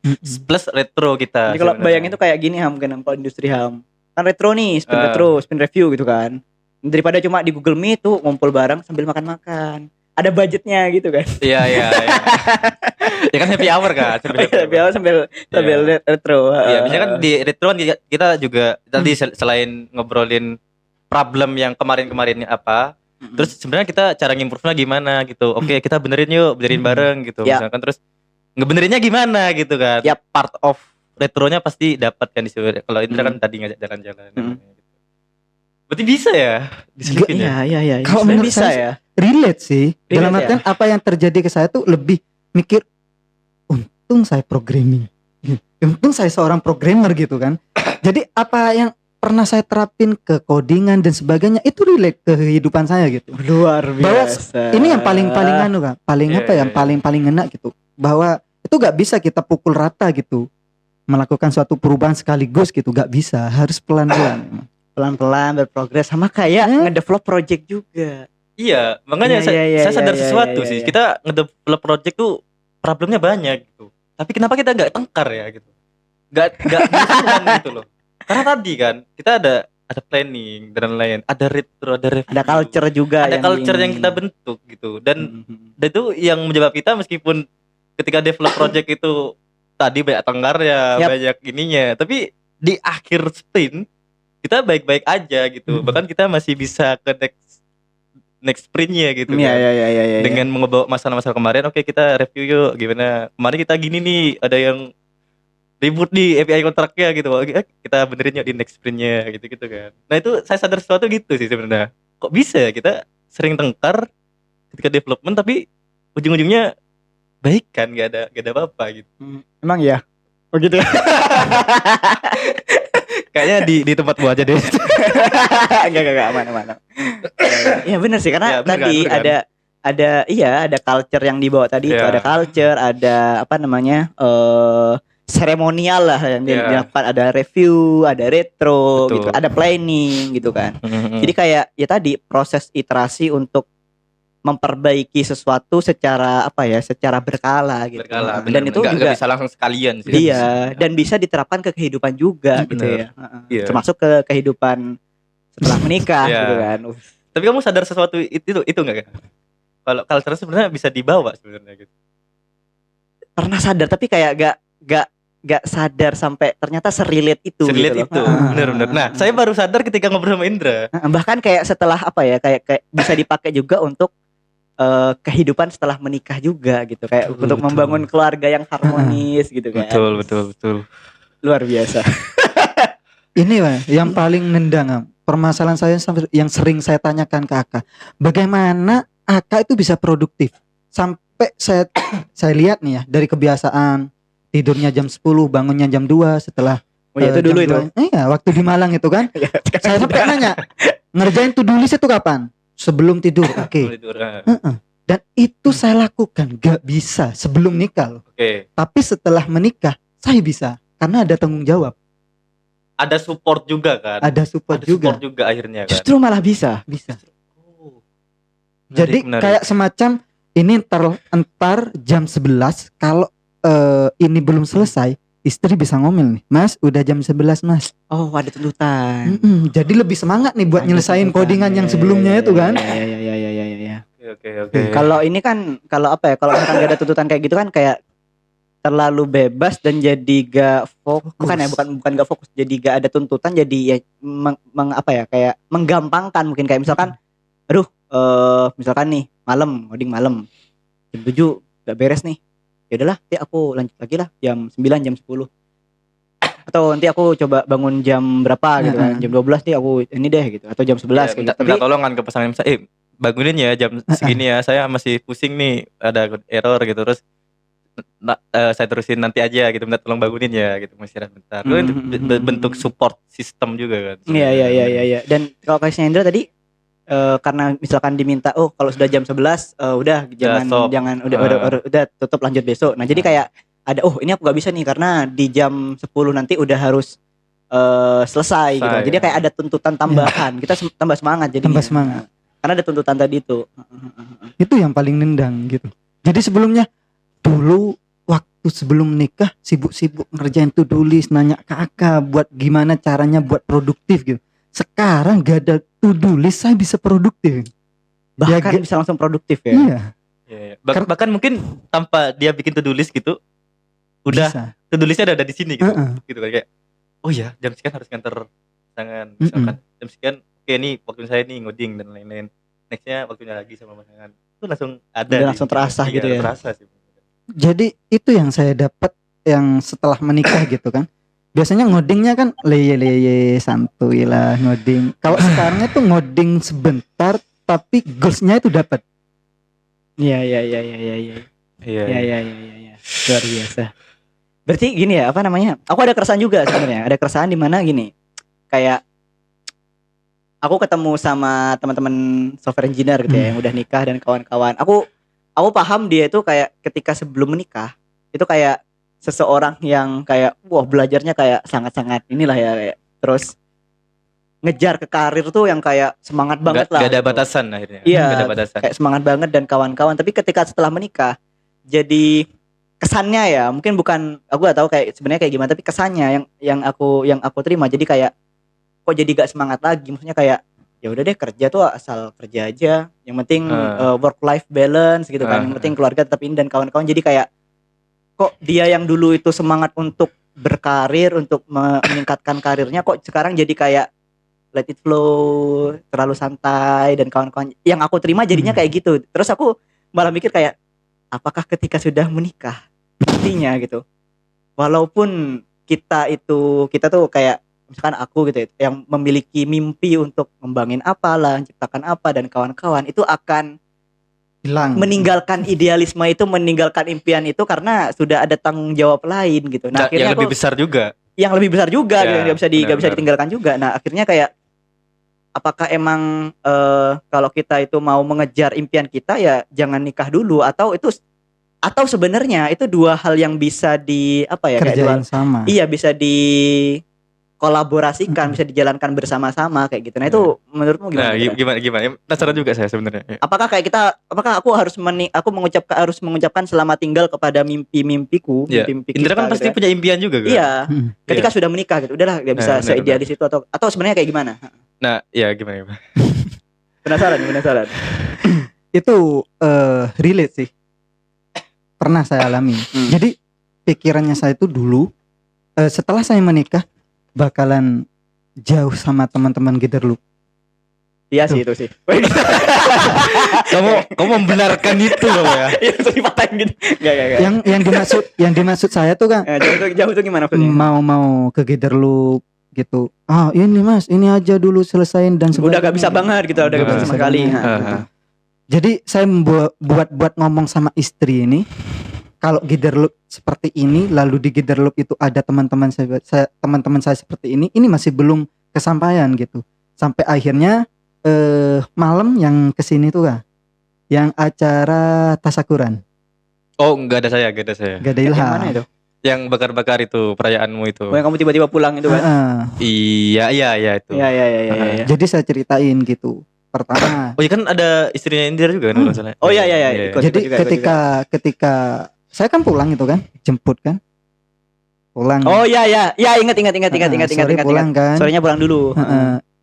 [SPEAKER 3] plus retro kita.
[SPEAKER 1] Jadi kalau
[SPEAKER 3] sebenarnya.
[SPEAKER 1] bayangin tuh kayak gini Ham, mungkin kalau industri Ham. Kan retro nih, spin
[SPEAKER 3] Ah.
[SPEAKER 1] retro, spin review gitu kan. Daripada cuma di Google Meet tuh ngumpul bareng sambil makan-makan. Ada budgetnya gitu kan.
[SPEAKER 3] Iya. Ya kan happy hour kan.
[SPEAKER 1] Happy hour sambil retro.
[SPEAKER 3] Iya, biasanya kan di retro kan kita juga tadi selain ngobrolin problem yang kemarin-kemarinnya apa, Terus sebenarnya kita cara ngimprove-nya gimana gitu. Oke, kita benerin yuk, benerin bareng gitu.
[SPEAKER 1] Ya.
[SPEAKER 3] Misalkan terus ngebenerinnya gimana gitu kan.
[SPEAKER 1] Yap.
[SPEAKER 3] Part of retronya pasti dapat kan di situ. Kalau Indra kan
[SPEAKER 1] Mm.
[SPEAKER 3] tadi ngajak jalan-jalan.
[SPEAKER 1] Mm.
[SPEAKER 3] Gitu. Berarti bisa ya diselipin ya?
[SPEAKER 1] Iya.
[SPEAKER 2] Kalau
[SPEAKER 1] Sebenarnya
[SPEAKER 2] menurut
[SPEAKER 1] bisa
[SPEAKER 2] saya
[SPEAKER 1] ya.
[SPEAKER 2] relate sih.
[SPEAKER 1] Relate
[SPEAKER 2] Dalam
[SPEAKER 1] ya?
[SPEAKER 2] artian apa yang terjadi ke saya tuh lebih mikir, untung saya programming, untung saya seorang programmer gitu kan. Jadi apa yang pernah saya terapin ke codingan dan sebagainya itu relate ke kehidupan saya gitu.
[SPEAKER 1] Luar
[SPEAKER 2] Bahwa
[SPEAKER 1] biasa.
[SPEAKER 2] Ini yang paling anu kan, paling
[SPEAKER 3] Iya,
[SPEAKER 2] apa ya,
[SPEAKER 3] iya,
[SPEAKER 2] yang
[SPEAKER 3] iya.
[SPEAKER 2] paling ngena gitu. Bahwa itu gak bisa kita pukul rata gitu, melakukan suatu perubahan sekaligus gitu, gak bisa, harus pelan-pelan.
[SPEAKER 1] Pelan-pelan berprogres sama kayak ngedevelop project juga.
[SPEAKER 3] Iya, makanya
[SPEAKER 1] Iya,
[SPEAKER 3] saya sadar
[SPEAKER 1] iya,
[SPEAKER 3] sesuatu
[SPEAKER 1] iya,
[SPEAKER 3] sih.
[SPEAKER 1] iya.
[SPEAKER 3] Kita ngedevelop project tuh problemnya banyak gitu. Tapi kenapa kita nggak tengkar ya gitu? Nggak berusuhan gitu loh. Karena tadi kan kita ada planning dan lain, ada retro, ada review,
[SPEAKER 1] Ada culture juga
[SPEAKER 3] ada culture yang
[SPEAKER 1] ini.
[SPEAKER 3] kita bentuk gitu. Dan
[SPEAKER 1] Mhm.
[SPEAKER 3] itu yang menjawab kita meskipun ketika develop project itu tadi banyak tengkar ya,
[SPEAKER 1] Yap.
[SPEAKER 3] banyak ininya. Tapi di akhir sprint kita baik-baik aja gitu. Bahkan kita masih bisa ke next sprintnya gitu kan.
[SPEAKER 1] Iya.
[SPEAKER 3] Dengan mengebawa masalah-masalah kemarin, oke kita review yuk gimana kemarin kita gini nih, ada yang ribut di API kontraknya gitu. Oke, kita benerin yuk di next sprintnya gitu kan. Nah itu saya sadar sesuatu gitu sih sebenarnya. Kok bisa ya kita sering tengkar ketika development tapi ujung-ujungnya baik kan, gak ada apa-apa gitu.
[SPEAKER 1] Emang ya? Oh gitu ya?
[SPEAKER 3] Kayaknya di tempat gua aja deh.
[SPEAKER 1] Enggak aman. Iya benar sih karena
[SPEAKER 3] Ya, bener
[SPEAKER 1] tadi
[SPEAKER 3] kan, bener kan?
[SPEAKER 1] ada culture yang dibawa tadi itu,
[SPEAKER 3] Iya.
[SPEAKER 1] ada culture, ada apa namanya? Seremonial lah yang
[SPEAKER 3] Iya.
[SPEAKER 1] dilakukan, ada review, ada retro
[SPEAKER 3] Betul.
[SPEAKER 1] gitu, ada planning gitu kan.
[SPEAKER 3] Mhm.
[SPEAKER 1] Jadi kayak ya tadi proses iterasi untuk memperbaiki sesuatu secara apa ya, secara berkala gitu.
[SPEAKER 3] Berkala,
[SPEAKER 1] Dan itu
[SPEAKER 3] nggak
[SPEAKER 1] juga
[SPEAKER 3] bisa langsung sekalian sih.
[SPEAKER 1] iya, dan bisa diterapkan ke kehidupan juga gitu
[SPEAKER 3] Bener.
[SPEAKER 1] ya. Heeh.
[SPEAKER 3] Iya.
[SPEAKER 1] Termasuk ke kehidupan setelah menikah
[SPEAKER 3] Iya.
[SPEAKER 1] gitu kan.
[SPEAKER 3] Tapi kamu sadar sesuatu itu enggak kan? Kalau culture sebenarnya bisa dibawa sebenarnya gitu.
[SPEAKER 1] Pernah sadar tapi kayak gak sadar sampai ternyata serelate itu
[SPEAKER 3] Serelate
[SPEAKER 1] gitu
[SPEAKER 3] itu.
[SPEAKER 1] loh.
[SPEAKER 3] Bener. Nah, saya baru sadar ketika ngobrol sama Indra.
[SPEAKER 1] Bahkan kayak setelah apa ya, kayak bisa dipakai juga untuk kehidupan setelah menikah juga gitu, kayak
[SPEAKER 3] Betul,
[SPEAKER 1] untuk
[SPEAKER 3] betul.
[SPEAKER 1] membangun keluarga yang harmonis gitu kan.
[SPEAKER 3] Betul.
[SPEAKER 1] Luar biasa.
[SPEAKER 2] Ini Pak, yang paling nendang permasalahan saya yang sering saya tanyakan ke Aka, bagaimana Aka itu bisa produktif sampai saya lihat nih ya, dari kebiasaan tidurnya jam 10, bangunnya jam 2 setelah
[SPEAKER 1] Oh ya itu
[SPEAKER 2] jam
[SPEAKER 1] dulu itu.
[SPEAKER 2] 2. Iya, waktu di Malang itu kan. Saya sampai nanya, ngerjain to-do list itu kapan? Sebelum tidur. Oke. Heeh. Dan itu saya lakukan gak bisa sebelum nikah loh.
[SPEAKER 3] Oke.
[SPEAKER 2] Tapi setelah menikah saya bisa karena ada tanggung jawab,
[SPEAKER 3] Ada support juga kan?
[SPEAKER 2] ada support
[SPEAKER 3] Ada
[SPEAKER 2] juga.
[SPEAKER 3] support juga akhirnya kan.
[SPEAKER 1] Justru malah bisa.
[SPEAKER 3] Oh.
[SPEAKER 2] Jadi kayak semacam ini entar jam 11 kalau ini belum selesai, istri bisa ngomel nih, Mas udah jam 11 Mas.
[SPEAKER 1] Oh, ada tuntutan.
[SPEAKER 2] Jadi lebih semangat nih buat
[SPEAKER 1] Ada
[SPEAKER 2] nyelesain
[SPEAKER 1] tuntutan.
[SPEAKER 2] codingan yang
[SPEAKER 1] Iya,
[SPEAKER 2] sebelumnya
[SPEAKER 1] iya,
[SPEAKER 2] itu kan.
[SPEAKER 1] Iya.
[SPEAKER 3] Oke.
[SPEAKER 1] Kalau ini kan kalau apa ya, kalau misalkan gak ada tuntutan kayak gitu kan kayak terlalu bebas dan jadi gak fokus. Bukan gak fokus, jadi gak ada tuntutan, jadi ya apa ya, kayak menggampangkan mungkin, kayak misalkan aduh misalkan nih ngoding malam jam 7 gak beres nih, ya udahlah nanti aku lanjut lagi lah jam 9 jam 10, atau nanti aku coba bangun jam berapa gitu kan, jam 12 nih aku ini deh gitu, atau jam 11 kayak gitu.
[SPEAKER 3] minta tolongan ke pasangan saya, bangunin ya jam segini ya, saya masih pusing nih, ada error gitu, terus saya terusin nanti aja gitu, minta tolong bangunin ya gitu, masih istirahat bentar. Itu bentuk support system juga kan.
[SPEAKER 1] Iya. Dan kalau kasusnya Indra tadi karena misalkan diminta kalau sudah jam 11 udah jangan udah tutup, lanjut besok. Nah, jadi kayak ada ini aku gak bisa nih karena di jam 10 nanti udah harus selesai gitu. Jadi kayak ada tuntutan tambahan. Kita tambah semangat jadinya.
[SPEAKER 2] Tambah semangat.
[SPEAKER 1] Karena ada tuntutan tadi itu.
[SPEAKER 2] Itu yang paling nendang gitu. Jadi sebelumnya dulu waktu sebelum nikah sibuk-sibuk ngerjain to-do list, nanya ke Aka buat gimana caranya buat produktif gitu. Sekarang gak ada to-do list saya bisa produktif.
[SPEAKER 1] Bahkan bisa langsung produktif ya.
[SPEAKER 2] Iya.
[SPEAKER 3] Bahkan mungkin tanpa dia bikin to-do list gitu, udah
[SPEAKER 2] Bisa.
[SPEAKER 3] to-do listnya ada di sini gitu.
[SPEAKER 2] Uh-uh.
[SPEAKER 3] Gitu kan, kayak oh ya jam sekian harus nganter tangan, misalkan jam sekian oke nih waktu saya nih ngoding dan lain-lain. Nah nextnya waktunya lagi sama pasangan itu langsung ada
[SPEAKER 1] Udah
[SPEAKER 3] di
[SPEAKER 1] langsung
[SPEAKER 3] pikiran.
[SPEAKER 1] terasa
[SPEAKER 3] Iya,
[SPEAKER 1] gitu ya.
[SPEAKER 3] terasa sih.
[SPEAKER 2] Jadi itu yang saya dapat yang setelah menikah gitu kan. Biasanya ngodingnya kan leye santuy lah ngoding. Kalau sekarang itu ngoding sebentar tapi goalsnya itu dapat.
[SPEAKER 1] Iya.
[SPEAKER 3] Iya.
[SPEAKER 1] Iya. Luar biasa. Berarti gini ya, apa namanya? Aku ada keresahan juga sebenarnya. Ada keresahan di mana gini. Kayak aku ketemu sama teman-teman software engineer gitu ya, yang udah nikah dan kawan-kawan. Aku paham dia itu kayak ketika sebelum menikah itu kayak seseorang yang kayak wah belajarnya kayak sangat-sangat inilah ya kayak terus ngejar ke karir tuh yang kayak semangat banget lah.
[SPEAKER 3] Gak ada
[SPEAKER 1] gitu.
[SPEAKER 3] batasan akhirnya.
[SPEAKER 1] Iya,
[SPEAKER 3] Gak ada batasan.
[SPEAKER 1] kayak semangat banget dan kawan-kawan. Tapi ketika setelah menikah, jadi kesannya ya, mungkin bukan aku gak tahu kayak sebenarnya kayak gimana, tapi kesannya yang aku terima jadi kayak kok jadi gak semangat lagi. Maksudnya kayak ya udah deh kerja tuh asal kerja aja. Yang penting work life balance gitu kan. Yang penting keluarga tetap ini dan kawan-kawan. Jadi kayak kok dia yang dulu itu semangat untuk berkarir, untuk meningkatkan karirnya, kok sekarang jadi kayak let it flow, terlalu santai dan kawan-kawan. Yang aku terima jadinya kayak gitu. Terus aku malah mikir kayak apakah ketika sudah menikah nantinya gitu, walaupun kita tuh kayak misalkan aku gitu ya, yang memiliki mimpi untuk ngembangin apalah, menciptakan apa dan kawan-kawan, itu akan
[SPEAKER 2] Hilang.
[SPEAKER 1] meninggalkan idealisme itu, meninggalkan impian itu karena sudah ada tanggung jawab lain gitu. Nah, akhirnya
[SPEAKER 3] yang lebih besar juga.
[SPEAKER 1] yang lebih besar juga
[SPEAKER 3] Ya,
[SPEAKER 1] gitu, nggak bisa
[SPEAKER 3] benar-benar.
[SPEAKER 1] ditinggalkan juga. Nah, akhirnya kayak apakah emang kalau kita itu mau mengejar impian kita ya jangan nikah dulu, atau sebenarnya itu dua hal yang bisa kayak
[SPEAKER 2] Kerjain sama.
[SPEAKER 1] iya, bisa kolaborasikan, bisa dijalankan bersama-sama kayak gitu. Nah, itu menurutmu gimana?
[SPEAKER 3] Nah, gimana? Penasaran juga saya sebenarnya.
[SPEAKER 1] Apakah aku harus mengucapkan selamat tinggal kepada mimpi-mimpiku,
[SPEAKER 3] Iya.
[SPEAKER 1] mimpi-mimpi
[SPEAKER 3] Indra kan
[SPEAKER 1] kita
[SPEAKER 3] pasti
[SPEAKER 1] gitu ya.
[SPEAKER 3] punya impian juga kan?
[SPEAKER 1] Iya,
[SPEAKER 2] Hmm.
[SPEAKER 1] ketika sudah menikah gitu, udahlah gak bisa
[SPEAKER 3] Nah, benar,
[SPEAKER 1] seidealis itu, atau sebenarnya kayak gimana?
[SPEAKER 3] Nah, ya gimana?
[SPEAKER 1] Penasaran.
[SPEAKER 2] Itu relate sih. Pernah saya alami. Jadi pikirannya saya itu dulu setelah saya menikah bakalan jauh sama teman-teman Giderloop.
[SPEAKER 1] Iya sih itu sih.
[SPEAKER 3] kamu membenarkan itu loh ya.
[SPEAKER 1] Itu dipatahin gitu. Enggak.
[SPEAKER 2] Yang dimaksud saya tuh kan
[SPEAKER 1] Jauh tuh gimana maksudnya?
[SPEAKER 2] mau ke Giderloop gitu. Ah, ini Mas, ini aja dulu selesain dan
[SPEAKER 1] Udah gak bisa banget gitu, udah gak bisa sama sekali.
[SPEAKER 2] Jadi saya buat ngomong sama istri ini, kalau Giderloop seperti ini, lalu di Giderloop itu ada teman-teman saya seperti ini masih belum kesampaian gitu. Sampai akhirnya malam yang kesini tuh kan, yang acara tasakuran.
[SPEAKER 3] Oh, enggak ada saya.
[SPEAKER 2] Gak ada
[SPEAKER 1] Yang
[SPEAKER 2] Ilham.
[SPEAKER 1] mana itu?
[SPEAKER 3] Yang bakar-bakar itu perayaanmu itu.
[SPEAKER 1] Oh, yang kamu tiba-tiba pulang itu kan?
[SPEAKER 3] Iya itu.
[SPEAKER 1] Iya.
[SPEAKER 2] Jadi saya ceritain gitu. Pertama.
[SPEAKER 3] Oh iya kan ada istrinya Indra juga kan kalau salah.
[SPEAKER 1] Oh iya. Ikut
[SPEAKER 2] Jadi
[SPEAKER 1] juga.
[SPEAKER 2] ketika saya kan pulang itu kan, jemput kan, pulang.
[SPEAKER 1] Oh iya, ingat.
[SPEAKER 2] Sore pulang kan.
[SPEAKER 1] Sorenya pulang dulu.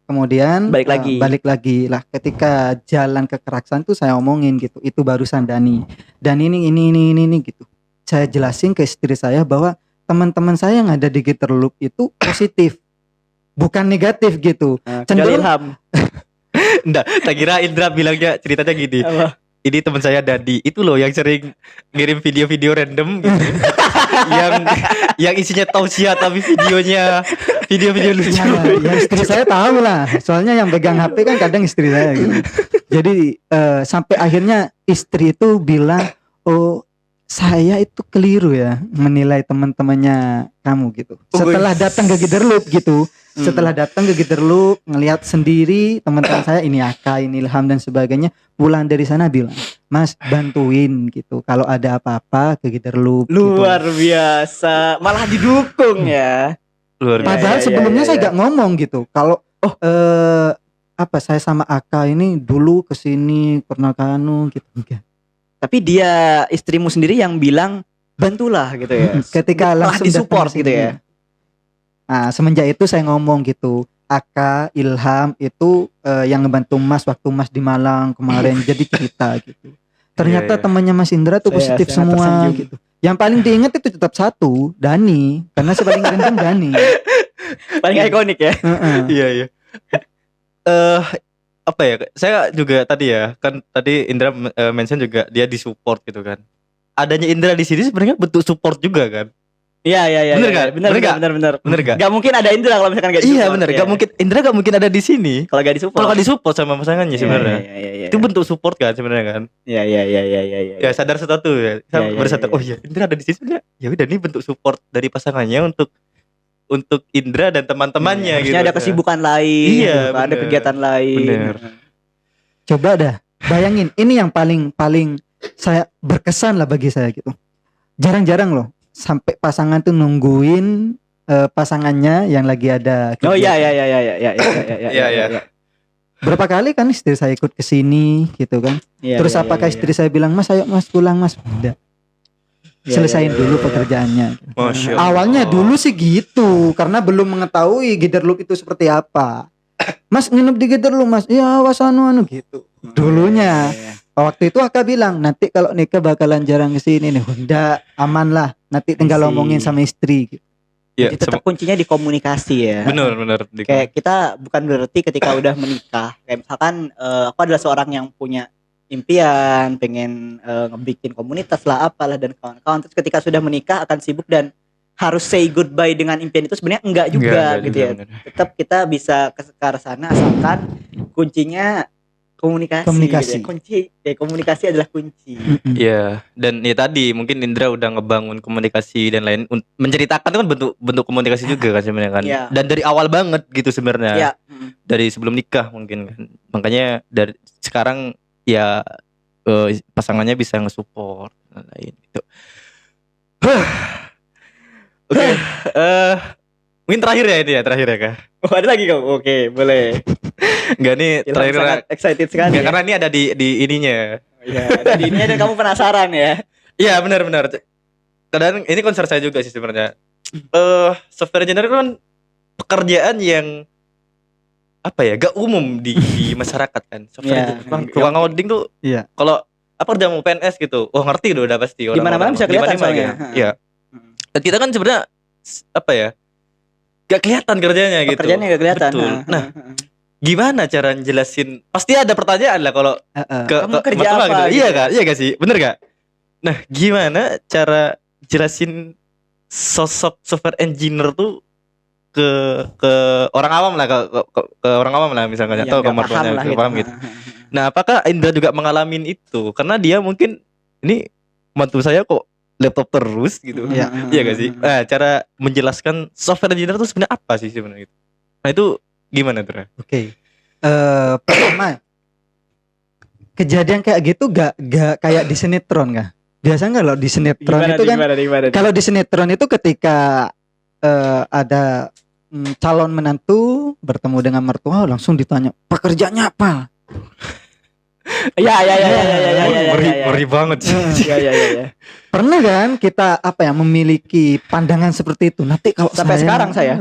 [SPEAKER 2] Kemudian
[SPEAKER 1] Balik lagi
[SPEAKER 2] lah. Ketika jalan ke Keraksan tuh saya omongin gitu. Itu barusan Dani. Dan ini gitu. Saya jelasin ke istri saya bahwa teman-teman saya yang ada di Giderloop itu positif, bukan negatif gitu.
[SPEAKER 1] Kecuali Ilham.
[SPEAKER 3] Enggak, tak kira Indra bilangnya ceritanya gini.
[SPEAKER 1] Apa?
[SPEAKER 3] Ini teman saya Dadi, itu loh yang sering ngirim video-video random gitu. yang isinya tausiah tapi videonya video-video lucu.
[SPEAKER 2] Ya istri saya tahu lah. Soalnya yang pegang HP kan kadang istri saya gitu. Jadi sampai akhirnya istri itu bilang, "Oh, saya itu keliru ya menilai teman-temannya kamu gitu." Setelah datang ke Giderloop gitu. Setelah datang ke Giderloop, ngelihat sendiri teman-teman saya ini Aka, ini Ilham dan sebagainya, pulang dari sana bilang, "Mas, bantuin gitu. Kalau ada apa-apa ke Giderloop."
[SPEAKER 1] Luar
[SPEAKER 2] gitu.
[SPEAKER 1] biasa, malah didukung ya.
[SPEAKER 3] Luar biasa.
[SPEAKER 2] Padahal
[SPEAKER 1] Iya,
[SPEAKER 2] sebelumnya
[SPEAKER 1] iya,
[SPEAKER 2] saya
[SPEAKER 1] iya.
[SPEAKER 2] gak ngomong gitu. Kalau saya sama Aka ini dulu kesini pernah kanu gitu. Enggak.
[SPEAKER 1] Tapi dia istrimu sendiri yang bilang bantulah gitu ya.
[SPEAKER 2] Ketika
[SPEAKER 1] Malah
[SPEAKER 2] langsung
[SPEAKER 1] disupport
[SPEAKER 2] datang
[SPEAKER 1] gitu ya.
[SPEAKER 2] Nah, semenjak itu saya ngomong gitu. Aka, Ilham itu yang ngebantu Mas waktu Mas di Malang kemarin jadi cerita gitu. Ternyata
[SPEAKER 3] Iya.
[SPEAKER 2] temannya Mas Indra tuh
[SPEAKER 1] Saya
[SPEAKER 2] positif
[SPEAKER 1] sangat
[SPEAKER 2] semua
[SPEAKER 1] tersanjung.
[SPEAKER 2] gitu. Yang paling diingat itu tetap satu, Dani, karena saya paling random Dani.
[SPEAKER 1] Paling ikonik ya.
[SPEAKER 2] Heeh.
[SPEAKER 3] Iya. apa ya? Saya juga tadi ya, kan tadi Indra mention juga dia disupport gitu kan. Adanya Indra di sini sebenarnya bentuk support juga kan.
[SPEAKER 1] Iya iya iya.
[SPEAKER 3] Bener
[SPEAKER 1] iya,
[SPEAKER 3] nggak?
[SPEAKER 1] Bener
[SPEAKER 3] Bener
[SPEAKER 1] bener
[SPEAKER 3] nggak?
[SPEAKER 1] bener bener.
[SPEAKER 3] Bener nggak?
[SPEAKER 1] Gak mungkin ada Indra kalau misalkan gak
[SPEAKER 3] Iya
[SPEAKER 1] disupport,
[SPEAKER 3] bener,
[SPEAKER 1] ya.
[SPEAKER 3] gak mungkin Indra gak mungkin ada di sini
[SPEAKER 1] Kalau gak disupport.
[SPEAKER 3] kalau gak disupport sama pasangannya
[SPEAKER 1] Iya,
[SPEAKER 3] sebenarnya.
[SPEAKER 1] Iya iya iya.
[SPEAKER 3] Itu bentuk support kan sebenarnya kan.
[SPEAKER 1] Iya iya iya iya iya.
[SPEAKER 3] Ya sadar sesuatu ya. Saya
[SPEAKER 1] Iya, iya,
[SPEAKER 3] baru sadar,
[SPEAKER 1] iya,
[SPEAKER 3] oh iya Indra ada di sini sebenarnya. Ya udah ini bentuk support dari pasangannya untuk Indra dan teman-temannya gitu.
[SPEAKER 1] Harusnya ada kesibukan lain,
[SPEAKER 3] Iya,
[SPEAKER 1] gitu kan, ada
[SPEAKER 3] bener.
[SPEAKER 1] kegiatan lain.
[SPEAKER 3] Bener.
[SPEAKER 2] Coba dah bayangin, ini yang paling saya berkesan lah bagi saya gitu. Jarang-jarang loh sampai pasangan tuh nungguin pasangannya yang lagi ada
[SPEAKER 1] Oh iya
[SPEAKER 2] kegiatan.
[SPEAKER 1] iya iya iya iya iya
[SPEAKER 3] Iya, iya.
[SPEAKER 2] Berapa kali kan istri saya ikut ke sini gitu kan.
[SPEAKER 1] Iya,
[SPEAKER 2] Terus
[SPEAKER 1] iya,
[SPEAKER 2] apakah
[SPEAKER 1] iya,
[SPEAKER 2] istri saya bilang, "Mas ayo Mas pulang Mas." Udah.
[SPEAKER 1] iya,
[SPEAKER 2] Selesain
[SPEAKER 1] iya,
[SPEAKER 2] dulu
[SPEAKER 1] iya, iya.
[SPEAKER 2] pekerjaannya.
[SPEAKER 3] Masya Allah.
[SPEAKER 2] Awalnya dulu sih gitu, karena belum mengetahui Giderlook itu seperti apa. Mas nginep di Giderlook Mas, ya awas anu gitu. Dulunya.
[SPEAKER 1] Iya, iya.
[SPEAKER 2] Waktu itu Aka bilang, nanti kalau nikah bakalan jarang kesini nih. Udah aman lah, nanti tinggal
[SPEAKER 1] I see.
[SPEAKER 2] ngomongin sama istri gitu.
[SPEAKER 3] Ya,
[SPEAKER 1] Jadi tetap kuncinya di komunikasi ya.
[SPEAKER 3] bener.
[SPEAKER 1] Kayak kita bukan berarti ketika udah menikah, kayak misalkan aku adalah seorang yang punya impian, pengen ngebikin komunitas lah apalah dan kawan-kawan. Terus ketika sudah menikah akan sibuk dan harus say goodbye dengan impian itu sebenarnya enggak juga
[SPEAKER 3] Enggak
[SPEAKER 1] gitu
[SPEAKER 3] juga,
[SPEAKER 1] ya.
[SPEAKER 3] bener.
[SPEAKER 1] Tetap kita bisa ke arah sana asalkan kuncinya komunikasi.
[SPEAKER 2] Komunikasi.
[SPEAKER 1] Gitu ya. Komunikasi adalah kunci.
[SPEAKER 2] Mm-mm.
[SPEAKER 3] Iya, dan ya tadi mungkin Indra udah ngebangun komunikasi dan lain menceritakan itu kan bentuk komunikasi juga kan sebenarnya kan.
[SPEAKER 1] Iya.
[SPEAKER 3] Dan dari awal banget gitu sebenarnya.
[SPEAKER 1] Ya.
[SPEAKER 3] Dari sebelum nikah mungkin kan. Makanya dari sekarang ya pasangannya bisa nge-support dan lain gitu. Oke, mungkin terakhir ya ini ya, terakhir ya Kak.
[SPEAKER 1] Oh, ada lagi kau? Oke, boleh.
[SPEAKER 3] Enggak nih
[SPEAKER 1] Ilham
[SPEAKER 3] terakhir
[SPEAKER 1] sangat excited sekali.
[SPEAKER 3] enggak,
[SPEAKER 1] Ya.
[SPEAKER 3] karena ini ada di ininya.
[SPEAKER 1] Iya, tadi ini ada kamu penasaran ya.
[SPEAKER 3] Iya benar. Kadang ini concern saya juga sih sebenarnya. Software engineer kan pekerjaan yang apa ya, gak umum di masyarakat kan. Software
[SPEAKER 1] Iya.
[SPEAKER 3] tukang ngoding tuh.
[SPEAKER 2] Iya.
[SPEAKER 3] Kalau apa udah mau PNS gitu, oh ngerti udah pasti.
[SPEAKER 1] Di mana-mana bisa kelihatan
[SPEAKER 3] Di mana-mana
[SPEAKER 1] soalnya.
[SPEAKER 3] gitu. Iya. Dan kita kan sebenarnya apa ya? Gak kelihatan kerjanya gitu.
[SPEAKER 1] Pekerjaannya gak kelihatan.
[SPEAKER 3] Betul. Nah, gimana cara jelasin? Pasti ada pertanyaan lah kalau ke
[SPEAKER 1] Kamu kerja
[SPEAKER 3] mertua
[SPEAKER 1] apa
[SPEAKER 3] gitu.
[SPEAKER 1] gitu
[SPEAKER 3] Iya
[SPEAKER 1] ya?
[SPEAKER 3] kan? Iya gak sih? Bener gak? Nah, gimana cara jelasin sosok software engineer tuh ke orang awam lah, ke orang awam lah misalnya,
[SPEAKER 1] Yang
[SPEAKER 3] atau ke
[SPEAKER 1] nggak
[SPEAKER 3] mertuanya
[SPEAKER 1] lah
[SPEAKER 3] nggak paham gitu. Nah, apakah Indra juga mengalami itu? Karena dia mungkin ini mantu saya kok laptop terus gitu.
[SPEAKER 2] Iya.
[SPEAKER 3] Iya gak sih? Nah, cara menjelaskan software engineer itu sebenarnya apa sih sebenarnya gitu? Nah, itu gimana tuh?
[SPEAKER 2] Oke. Pertama, kejadian kayak gitu gak kayak di sinetron kah? Biasanya kalau di sinetron itu kan,
[SPEAKER 1] gimana?
[SPEAKER 2] kalau di sinetron itu ketika ada calon menantu bertemu dengan mertua langsung ditanya pekerjaannya apa?
[SPEAKER 1] Iya.
[SPEAKER 3] Ngeri banget sih.
[SPEAKER 1] Iya.
[SPEAKER 2] Pernah kan kita apa ya memiliki pandangan seperti itu? Nanti kalau
[SPEAKER 1] Sampai sekarang saya.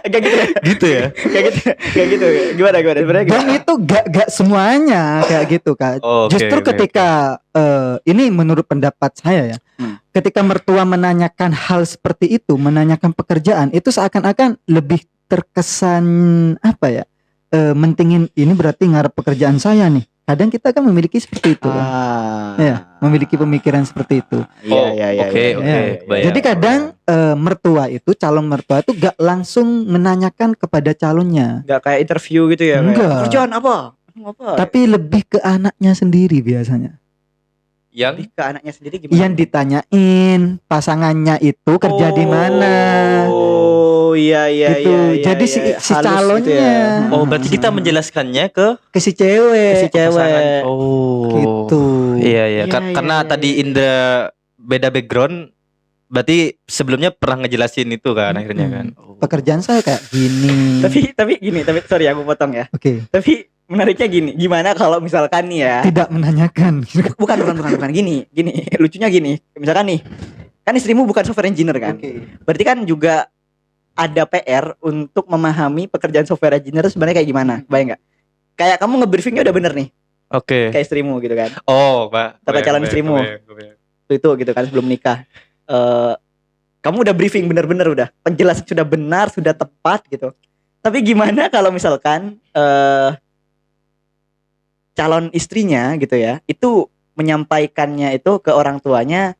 [SPEAKER 1] Kayak gitu.
[SPEAKER 3] Gitu ya.
[SPEAKER 1] Kayak gitu. Gimana? Sebenarnya
[SPEAKER 2] Dan
[SPEAKER 1] gimana?
[SPEAKER 2] itu gak semuanya kayak gitu kan.
[SPEAKER 3] Oh, oke,
[SPEAKER 2] Justru
[SPEAKER 3] oke,
[SPEAKER 2] ketika ini menurut pendapat saya ya, ketika mertua menanyakan hal seperti itu, menanyakan pekerjaan, itu seakan-akan lebih terkesan apa ya? Mentingin ini berarti ngarep pekerjaan saya nih. Kadang kita kan memiliki seperti itu kan. Ya, memiliki pemikiran seperti itu.
[SPEAKER 1] Iya.
[SPEAKER 3] Oke, kebayang.
[SPEAKER 2] Jadi kadang mertua itu, calon mertua itu gak langsung menanyakan kepada calonnya,
[SPEAKER 1] Gak kayak interview gitu ya.
[SPEAKER 2] Enggak.
[SPEAKER 1] Kerjaan apa?
[SPEAKER 2] tapi lebih ke anaknya sendiri biasanya.
[SPEAKER 3] Yang
[SPEAKER 1] Lebih ke anaknya sendiri gimana?
[SPEAKER 2] Yang ditanyain pasangannya itu kerja di mana.
[SPEAKER 1] Oh iya.
[SPEAKER 2] Gitu. Jadi si
[SPEAKER 1] Halus
[SPEAKER 2] calonnya
[SPEAKER 1] gitu ya.
[SPEAKER 3] oh berarti kita menjelaskannya ke
[SPEAKER 2] ke si cewek.
[SPEAKER 1] Si cewek.
[SPEAKER 3] pasangan. Oh.
[SPEAKER 2] Gitu.
[SPEAKER 3] Iya.
[SPEAKER 1] Iya,
[SPEAKER 3] Karena
[SPEAKER 1] iya,
[SPEAKER 3] tadi
[SPEAKER 1] iya.
[SPEAKER 3] Indra beda background, berarti sebelumnya pernah ngejelasin itu kan akhirnya kan. Oh.
[SPEAKER 2] Pekerjaan saya kayak gini.
[SPEAKER 1] Tapi gini, sorry aku potong ya.
[SPEAKER 2] Oke,
[SPEAKER 1] Tapi menariknya gini, gimana kalau misalkan nih ya,
[SPEAKER 2] tidak menanyakan.
[SPEAKER 1] bukan gini, lucunya gini, misalkan nih, kan istrimu bukan software engineer kan,
[SPEAKER 2] Oke.
[SPEAKER 1] berarti kan juga ada PR untuk memahami pekerjaan software engineer sebenarnya kayak gimana, bayang nggak? Kayak kamu nge-briefingnya udah bener nih,
[SPEAKER 3] Oke.
[SPEAKER 1] kayak istrimu gitu kan,
[SPEAKER 3] Oh, Pak.
[SPEAKER 1] Tata calon istrimu. itu gitu kan sebelum nikah, kamu udah briefing bener-bener udah, penjelasan sudah benar, sudah tepat gitu. Tapi gimana kalau misalkan calon istrinya gitu ya, itu menyampaikannya itu ke orang tuanya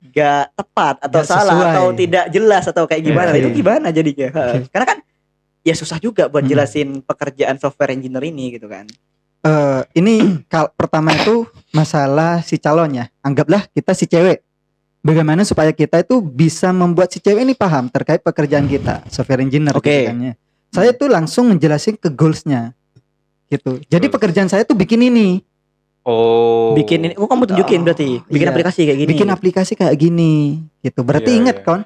[SPEAKER 1] gak tepat atau
[SPEAKER 2] Gak
[SPEAKER 1] salah
[SPEAKER 2] sesuai.
[SPEAKER 1] atau tidak jelas atau kayak gimana?
[SPEAKER 2] Oke.
[SPEAKER 1] Itu gimana jadinya?
[SPEAKER 2] Oke.
[SPEAKER 1] Karena kan ya susah juga buat
[SPEAKER 2] Hmm.
[SPEAKER 1] jelasin pekerjaan software engineer ini gitu kan.
[SPEAKER 2] Ini pertama itu masalah si calonnya. Anggaplah kita si cewek. Bagaimana supaya kita itu bisa membuat si cewek ini paham terkait pekerjaan kita, software engineer
[SPEAKER 1] Oke.
[SPEAKER 2] gitu kan ya. Saya tuh langsung menjelasin ke goalsnya gitu. Jadi
[SPEAKER 3] Goals.
[SPEAKER 2] pekerjaan saya tuh bikin ini,
[SPEAKER 3] Oh.
[SPEAKER 1] Bikin ini, kamu tunjukin berarti, bikin
[SPEAKER 2] Iya.
[SPEAKER 1] aplikasi kayak gini.
[SPEAKER 2] bikin aplikasi kayak gini gitu. Berarti
[SPEAKER 3] Iya,
[SPEAKER 2] ingat
[SPEAKER 3] iya.
[SPEAKER 2] kan?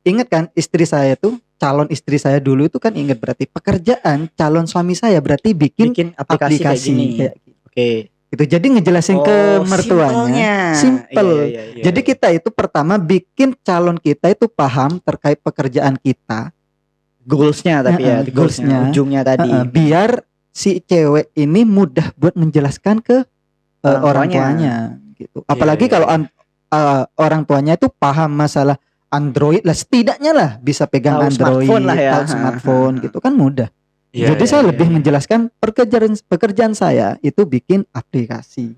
[SPEAKER 2] Ingat kan istri saya tuh, calon istri saya dulu itu kan ingat berarti pekerjaan calon suami saya berarti bikin
[SPEAKER 1] bikin aplikasi, kayak gini.
[SPEAKER 2] kayak
[SPEAKER 1] Oke.
[SPEAKER 2] gitu. Jadi ngejelasin ke mertuanya. Simple.
[SPEAKER 1] Iya.
[SPEAKER 2] Jadi kita itu pertama bikin calon kita itu paham terkait pekerjaan kita,
[SPEAKER 1] goalsnya tapi ya,
[SPEAKER 2] Heeh, goalsnya.
[SPEAKER 1] ujungnya tadi.
[SPEAKER 2] biar si cewek ini mudah buat menjelaskan ke
[SPEAKER 1] Orang
[SPEAKER 2] orang
[SPEAKER 1] tuanya.
[SPEAKER 2] tuanya gitu. Apalagi
[SPEAKER 3] iya,
[SPEAKER 2] kalau orang tuanya itu paham masalah Android lah, setidaknya lah bisa pegang
[SPEAKER 1] Tahu
[SPEAKER 2] Android,
[SPEAKER 1] smartphone lah ya.
[SPEAKER 2] tahu smartphone gitu kan mudah.
[SPEAKER 3] Iya,
[SPEAKER 2] Jadi
[SPEAKER 3] iya,
[SPEAKER 2] saya
[SPEAKER 3] iya,
[SPEAKER 2] lebih
[SPEAKER 3] iya.
[SPEAKER 2] menjelaskan pekerjaan saya itu bikin aplikasi.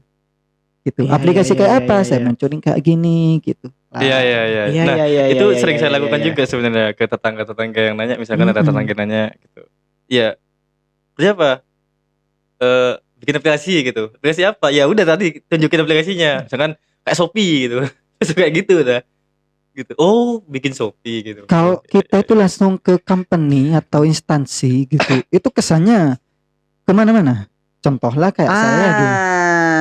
[SPEAKER 2] Gitu.
[SPEAKER 1] Iya,
[SPEAKER 2] Aplikasi
[SPEAKER 1] iya,
[SPEAKER 2] kayak
[SPEAKER 1] iya,
[SPEAKER 2] apa?
[SPEAKER 1] iya,
[SPEAKER 2] Saya
[SPEAKER 1] iya.
[SPEAKER 2] munculin kayak gini gitu. Nah,
[SPEAKER 3] Iya, iya, iya.
[SPEAKER 1] Iya,
[SPEAKER 3] Nah,
[SPEAKER 1] iya,
[SPEAKER 3] itu
[SPEAKER 1] iya,
[SPEAKER 3] sering
[SPEAKER 1] iya,
[SPEAKER 3] saya
[SPEAKER 1] iya,
[SPEAKER 3] lakukan
[SPEAKER 1] iya.
[SPEAKER 3] juga sebenarnya ke tetangga-tetangga yang nanya, misalkan ada
[SPEAKER 2] Mm-mm.
[SPEAKER 3] tetangga nanya gitu. Iya. Kerja apa? Bikin aplikasi gitu. Aplikasi apa? Ya udah tadi tunjukin aplikasinya. Misalkan kayak Shopee gitu. Terus kayak gitu udah. Gitu. Oh, bikin Shopee gitu.
[SPEAKER 2] Kalau kita itu langsung ke company atau instansi gitu, itu kesannya kemana-mana. Contohlah kayak saya dulu.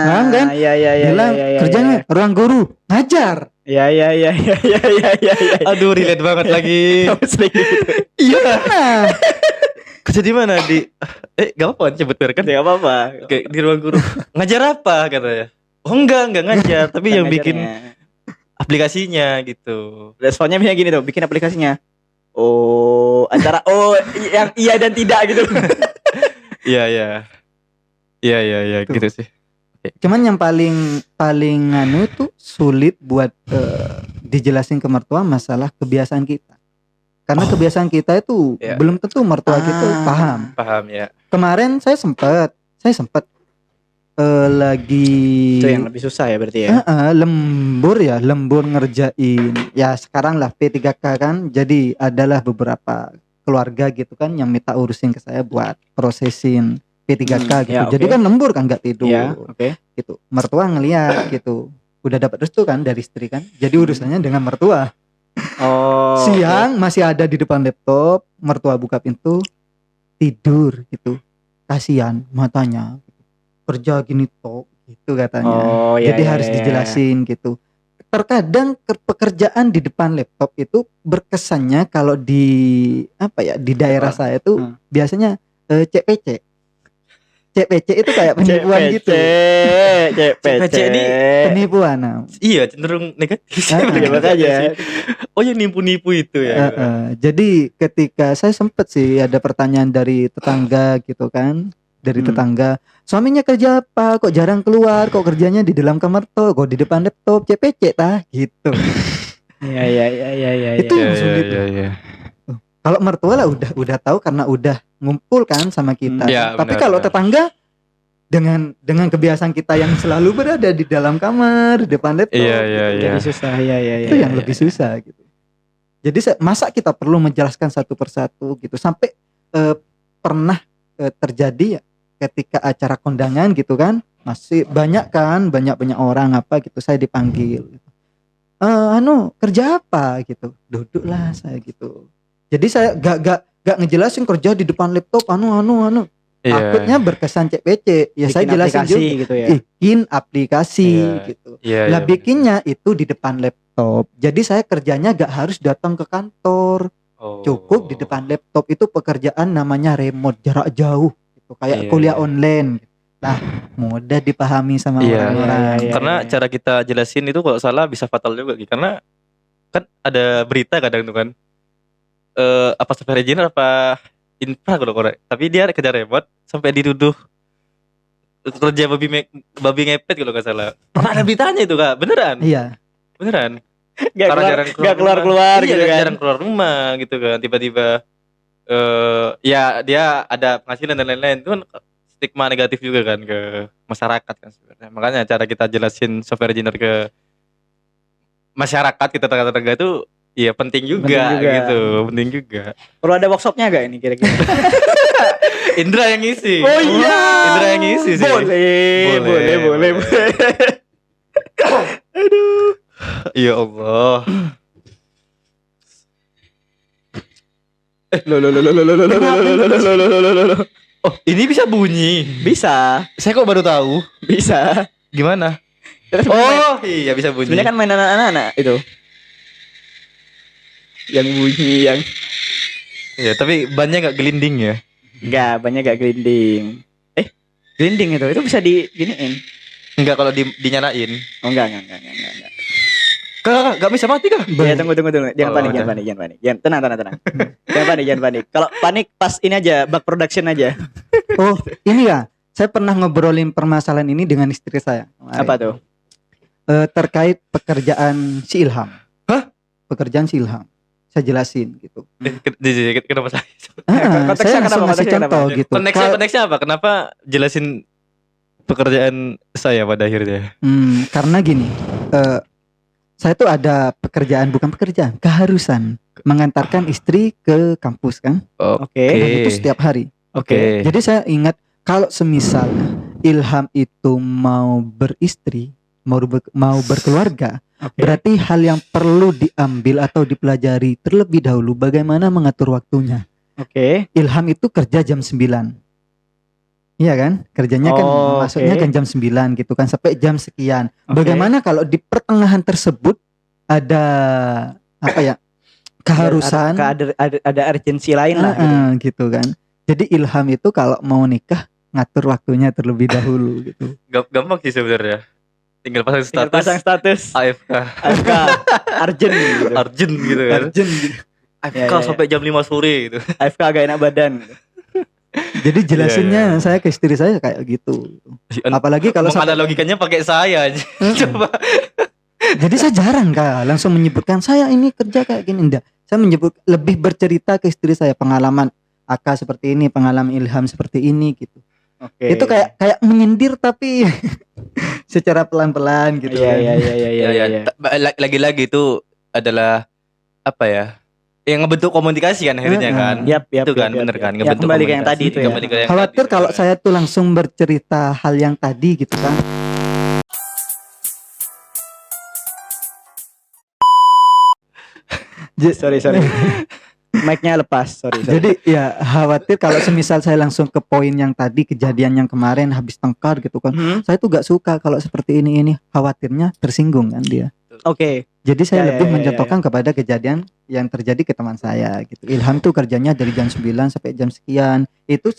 [SPEAKER 2] Paham kan?
[SPEAKER 1] Iya, iya, iya.
[SPEAKER 2] Bilang
[SPEAKER 1] iya, iya,
[SPEAKER 2] kerjanya
[SPEAKER 1] iya.
[SPEAKER 2] ruang guru, ngajar.
[SPEAKER 1] Iya, iya, iya, iya, iya, iya, iya, iya.
[SPEAKER 3] Aduh, relate banget lagi.
[SPEAKER 1] Kamu sering gitu.
[SPEAKER 2] Iya. Nah,
[SPEAKER 3] Kerja di mana? Di gak apa-apa sebut merek kan?
[SPEAKER 1] Gak apa-apa.
[SPEAKER 3] Kayak di ruang guru. Ngajar apa katanya? Oh enggak ngajar, tapi yang bikin aplikasinya gitu.
[SPEAKER 1] Responnya misalnya gini tuh, bikin aplikasinya. Oh, antara yang iya dan tidak gitu.
[SPEAKER 3] Iya, iya. Iya, iya, iya,
[SPEAKER 2] Tuh.
[SPEAKER 3] gitu sih.
[SPEAKER 2] cuman yang paling anu tuh sulit buat dijelasin ke mertua masalah kebiasaan kita. Karena kebiasaan kita itu
[SPEAKER 3] Iya.
[SPEAKER 2] belum tentu mertua kita paham.
[SPEAKER 3] Paham ya.
[SPEAKER 2] Kemarin saya sempat lagi
[SPEAKER 1] Itu yang lebih susah ya berarti ya.
[SPEAKER 2] lembur ngerjain ya sekarang lah P3K kan, jadi adalah beberapa keluarga gitu kan yang minta urusin ke saya buat prosesin P3K gitu.
[SPEAKER 1] ya,
[SPEAKER 2] Jadi
[SPEAKER 1] oke.
[SPEAKER 2] kan lembur kan nggak tidur
[SPEAKER 1] Iya, oke.
[SPEAKER 2] gitu. Mertua ngeliat gitu, udah dapat restu kan dari istri kan, jadi urusannya dengan mertua.
[SPEAKER 1] Oh.
[SPEAKER 2] Siang masih ada di depan laptop, mertua buka pintu, tidur gitu. Kasihan matanya, kerja gini toh gitu katanya.
[SPEAKER 1] Oh, iya.
[SPEAKER 2] Jadi
[SPEAKER 1] iya,
[SPEAKER 2] harus
[SPEAKER 1] iya, iya.
[SPEAKER 2] dijelasin gitu. Terkadang pekerjaan di depan laptop itu berkesannya kalau di di daerah saya tuh biasanya CPC. CPC itu kayak penipuan gitu.
[SPEAKER 1] CPC
[SPEAKER 3] ini
[SPEAKER 2] Penipuan. Nah.
[SPEAKER 3] Iya, cenderung negatif.
[SPEAKER 1] Ya, makanya.
[SPEAKER 3] Oh, yang nipu-nipu itu ya.
[SPEAKER 2] Jadi ketika saya sempet sih ada pertanyaan dari tetangga gitu kan, dari tetangga, suaminya kerja apa? Kok jarang keluar? Kok kerjanya di dalam kamar tuh? Kok di depan laptop? CPC tah gitu.
[SPEAKER 1] Iya.
[SPEAKER 2] Itu yang sulit.
[SPEAKER 3] Iya.
[SPEAKER 2] Kalau mertua lah udah tahu karena udah ngumpul kan sama kita.
[SPEAKER 3] Iya,
[SPEAKER 2] Tapi
[SPEAKER 3] benar,
[SPEAKER 2] kalau
[SPEAKER 3] benar.
[SPEAKER 2] tetangga dengan kebiasaan kita yang selalu berada di dalam kamar, di depan laptop,
[SPEAKER 3] Iya,
[SPEAKER 2] gitu,
[SPEAKER 3] iya, iya.
[SPEAKER 1] Jadi susah. Iya.
[SPEAKER 2] itu yang lebih susah gitu. Jadi masa kita perlu menjelaskan satu persatu gitu sampai pernah terjadi ya ketika acara kondangan gitu kan, masih banyak orang apa gitu, saya dipanggil. Kerja apa gitu, duduklah saya gitu. Jadi saya gak ngejelasin kerja di depan laptop
[SPEAKER 3] Iya.
[SPEAKER 2] takutnya berkesan CPC ya. Saya
[SPEAKER 1] Bikin
[SPEAKER 2] jelasin
[SPEAKER 1] aplikasi
[SPEAKER 2] juga
[SPEAKER 1] gitu ya.
[SPEAKER 2] bikin aplikasi
[SPEAKER 3] Iya.
[SPEAKER 2] gitu.
[SPEAKER 3] Iya,
[SPEAKER 2] Lah
[SPEAKER 3] iya,
[SPEAKER 2] bikinnya itu di depan laptop. Jadi saya kerjanya gak harus datang ke kantor,
[SPEAKER 3] Oh.
[SPEAKER 2] cukup di depan laptop. Itu pekerjaan namanya remote, jarak jauh gitu, kayak
[SPEAKER 3] Iya,
[SPEAKER 2] kuliah
[SPEAKER 3] iya.
[SPEAKER 2] online. Nah, mudah dipahami sama
[SPEAKER 3] Iya.
[SPEAKER 2] orang-orang.
[SPEAKER 1] Iya.
[SPEAKER 3] Karena cara kita jelasin itu kalau salah bisa fatal juga Ki. Karena kan ada berita kadang tuh kan, apa software engineer apa infra kalau korek, tapi dia kerja remote sampai dituduh kerja babi ngepet kalau nggak salah. Pernah ada beritanya itu Kak, beneran
[SPEAKER 2] Iya.
[SPEAKER 1] Gak keluar-keluar
[SPEAKER 3] Iya,
[SPEAKER 1] gitu kan.
[SPEAKER 3] jarang keluar rumah gitu kan, tiba-tiba ya dia ada penghasilan dan lain-lain, itu kan stigma negatif juga kan ke masyarakat kan sebenarnya. Makanya cara kita jelasin software engineer ke masyarakat, kita tetangga-tetangga itu ya penting juga,
[SPEAKER 1] Penting juga.
[SPEAKER 3] gitu, penting juga.
[SPEAKER 1] Perlu ada workshopnya gak ini kira-kira?
[SPEAKER 3] Indra yang ngisi.
[SPEAKER 1] Oh iya.
[SPEAKER 3] Indra yang ngisi sih.
[SPEAKER 1] Boleh. Aduh.
[SPEAKER 3] Ya Allah. Oh, ini bisa bunyi.
[SPEAKER 1] Bisa,
[SPEAKER 3] Saya kok baru tahu.
[SPEAKER 1] bisa.
[SPEAKER 3] Gimana?
[SPEAKER 1] Terus
[SPEAKER 3] Oh, iya bisa bunyi.
[SPEAKER 1] sebenarnya kan mainan anak-anak itu. Yang bunyi yang
[SPEAKER 3] Ya, tapi bannya nggak gelinding ya.
[SPEAKER 1] enggak, banyak gak gelinding. Gelinding itu bisa diginiin.
[SPEAKER 3] Enggak kalau dinyalain.
[SPEAKER 1] Oh enggak.
[SPEAKER 3] Kak, nggak bisa mati kah?
[SPEAKER 1] Ya tunggu. Jangan
[SPEAKER 3] Oh,
[SPEAKER 1] panik,
[SPEAKER 3] udah.
[SPEAKER 1] jangan panik. Tenang. Jangan panik. Kalau panik pas ini aja, bug production aja.
[SPEAKER 2] Oh, ini ya. Saya pernah ngobrolin permasalahan ini dengan istri saya.
[SPEAKER 1] Apa tuh?
[SPEAKER 2] Terkait pekerjaan si Ilham.
[SPEAKER 3] Hah?
[SPEAKER 2] Pekerjaan si Ilham. Saya jelasin gitu.
[SPEAKER 3] Kenapa saya?
[SPEAKER 1] Konteksnya
[SPEAKER 2] Saya langsung
[SPEAKER 1] kenapa?
[SPEAKER 2] ngasih
[SPEAKER 1] Konteksnya
[SPEAKER 2] contoh
[SPEAKER 1] kenapa?
[SPEAKER 2] gitu.
[SPEAKER 3] Konteksnya apa? Kenapa jelasin pekerjaan saya pada akhirnya?
[SPEAKER 2] Karena gini, saya tuh ada bukan pekerjaan, keharusan mengantarkan istri ke kampus kan.
[SPEAKER 1] Oke.
[SPEAKER 2] Dan itu setiap hari.
[SPEAKER 3] Oke.
[SPEAKER 2] Jadi saya ingat kalau semisal Ilham itu mau beristri, mau berkeluarga, berarti hal yang perlu diambil atau dipelajari terlebih dahulu bagaimana mengatur waktunya.
[SPEAKER 1] Oke.
[SPEAKER 2] Ilham itu kerja jam 9. Iya kan? Kerjanya kan
[SPEAKER 1] Oh,
[SPEAKER 2] masuknya
[SPEAKER 1] oke.
[SPEAKER 2] kan jam 9 gitu kan sampai jam sekian.
[SPEAKER 1] Oke.
[SPEAKER 2] Bagaimana kalau di pertengahan tersebut ada apa ya? Keharusan
[SPEAKER 1] Ada urgensi lain lah gitu.
[SPEAKER 2] gitu kan. Jadi Ilham itu kalau mau nikah ngatur waktunya terlebih dahulu gitu.
[SPEAKER 3] Gampang sih sebenarnya. Tinggal pasang
[SPEAKER 1] Tinggal
[SPEAKER 3] status
[SPEAKER 1] pasang status
[SPEAKER 3] AFK.
[SPEAKER 1] AFK urgent gitu.
[SPEAKER 3] Urgent gitu kan.
[SPEAKER 1] Urgent gitu.
[SPEAKER 3] AFK
[SPEAKER 1] Ya.
[SPEAKER 3] sampai jam 5 sore gitu.
[SPEAKER 1] AFK agak enak badan gitu.
[SPEAKER 2] Jadi jelasinnya
[SPEAKER 3] Iya.
[SPEAKER 2] saya ke istri saya kayak gitu. Apalagi kalau
[SPEAKER 3] Emang ada logikanya pakai saya aja. Coba.
[SPEAKER 2] Jadi saya jarang Kak langsung menyebutkan saya ini kerja kayak gini, enggak. Saya menyebut lebih bercerita ke istri saya pengalaman Aka seperti ini, pengalaman Ilham seperti ini gitu.
[SPEAKER 1] Oke.
[SPEAKER 2] Itu kayak menyindir tapi secara pelan-pelan gitu kan.
[SPEAKER 1] Iya.
[SPEAKER 3] Lagi-lagi itu adalah apa ya? Yang ngebentuk komunikasi kan akhirnya kan.
[SPEAKER 1] Yap,
[SPEAKER 3] Itu kan bener kan,
[SPEAKER 1] Ya,
[SPEAKER 3] ngebentuk
[SPEAKER 1] kembali ke yang
[SPEAKER 3] komunikasi.
[SPEAKER 1] tadi itu ya.
[SPEAKER 3] Kembali ke yang
[SPEAKER 2] Khawatir
[SPEAKER 3] tadi.
[SPEAKER 2] kalau saya tuh langsung bercerita hal yang tadi gitu kan.
[SPEAKER 1] Sorry. Mic-nya lepas, sorry.
[SPEAKER 2] Jadi ya khawatir kalau semisal saya langsung ke poin yang tadi kejadian yang kemarin habis tengkar gitu kan. Saya tuh gak suka kalau seperti ini khawatirnya tersinggung kan dia.
[SPEAKER 1] Oke.
[SPEAKER 2] Jadi saya
[SPEAKER 1] Ya,
[SPEAKER 2] lebih
[SPEAKER 1] ya,
[SPEAKER 2] mencontohkan kepada kejadian yang terjadi ke teman saya gitu. Ilham tuh kerjanya dari jam 9 sampai jam sekian. Itu